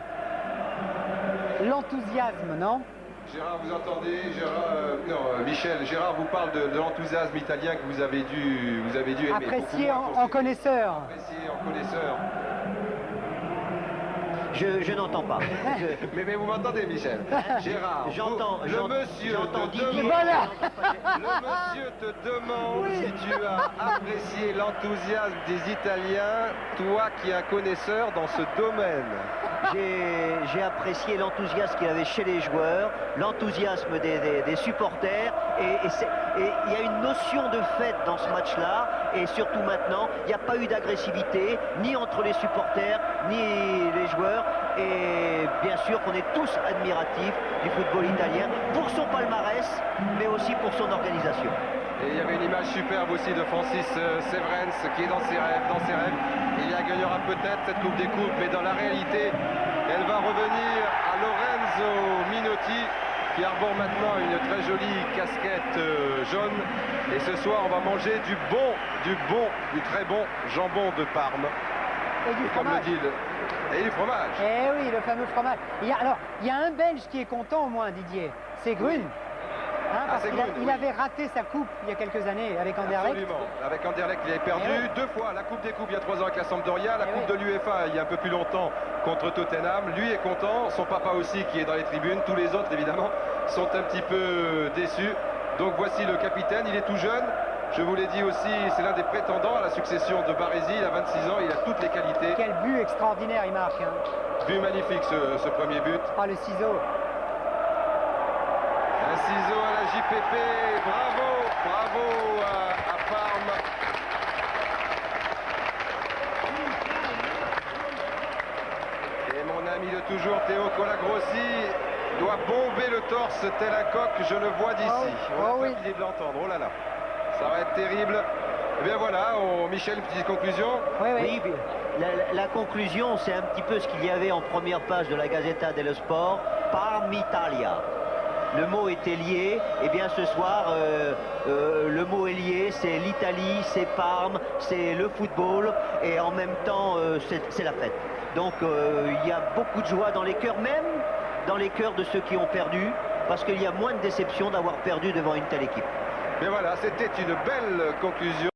L'enthousiasme, non? Gérard, vous entendez? Michel, Gérard vous parle de l'enthousiasme italien que vous avez dû aimer. Apprécier en connaisseur. Apprécier en connaisseur. Je n'entends pas. Mais vous m'entendez, Michel? Gérard, le monsieur te demande si tu as apprécié l'enthousiasme des Italiens, toi qui es un connaisseur dans ce domaine. J'ai apprécié l'enthousiasme qu'il y avait chez les joueurs, l'enthousiasme des supporters, et il y a une notion de fête dans ce match-là, et surtout maintenant, il n'y a pas eu d'agressivité, ni entre les supporters, ni les joueurs, et bien sûr qu'on est tous admiratifs du football italien, pour son palmarès, mais aussi pour son organisation. Et il y avait une image superbe aussi de Francis Severens qui est dans ses rêves. Il y gagnera peut-être cette Coupe des Coupes, mais dans la réalité, elle va revenir à Lorenzo Minotti, qui arbore maintenant une très jolie casquette jaune. Et ce soir, on va manger du très bon jambon de Parme. Et du fromage. Comme le dit et du fromage. Eh oui, le fameux fromage. Il y a un Belge qui est content au moins, Didier. C'est Grun. Hein, parce qu'il avait raté sa coupe il y a quelques années avec Anderlecht. Absolument. Avec Anderlecht, il avait perdu 2 fois la Coupe des Coupes il y a 3 ans avec la Sampdoria, la Coupe de l'UEFA il y a un peu plus longtemps contre Tottenham. Lui est content, son papa aussi qui est dans les tribunes. Tous les autres, évidemment, sont un petit peu déçus. Donc voici le capitaine, il est tout jeune. Je vous l'ai dit aussi, c'est l'un des prétendants à la succession de Baresi. Il a 26 ans, il a toutes les qualités. Quel but extraordinaire il marque. Hein. But magnifique ce premier but. Ah, le ciseau. Un ciseau à la JPP, bravo à Parme. Et mon ami de toujours, Théo Colagrossi, doit bomber le torse tel un coq, je le vois d'ici. On n'a pas fini de l'entendre, oh là là, ça va être terrible. Et bien voilà, Michel, une petite conclusion. Oui, la conclusion, c'est un petit peu ce qu'il y avait en première page de la Gazzetta dello Sport, Parme Italia. Le mot était lié, et bien ce soir, le mot est lié, c'est l'Italie, c'est Parme, c'est le football, et en même temps, c'est la fête. Donc il y a beaucoup de joie dans les cœurs, même dans les cœurs de ceux qui ont perdu, parce qu'il y a moins de déception d'avoir perdu devant une telle équipe. Mais voilà, c'était une belle conclusion.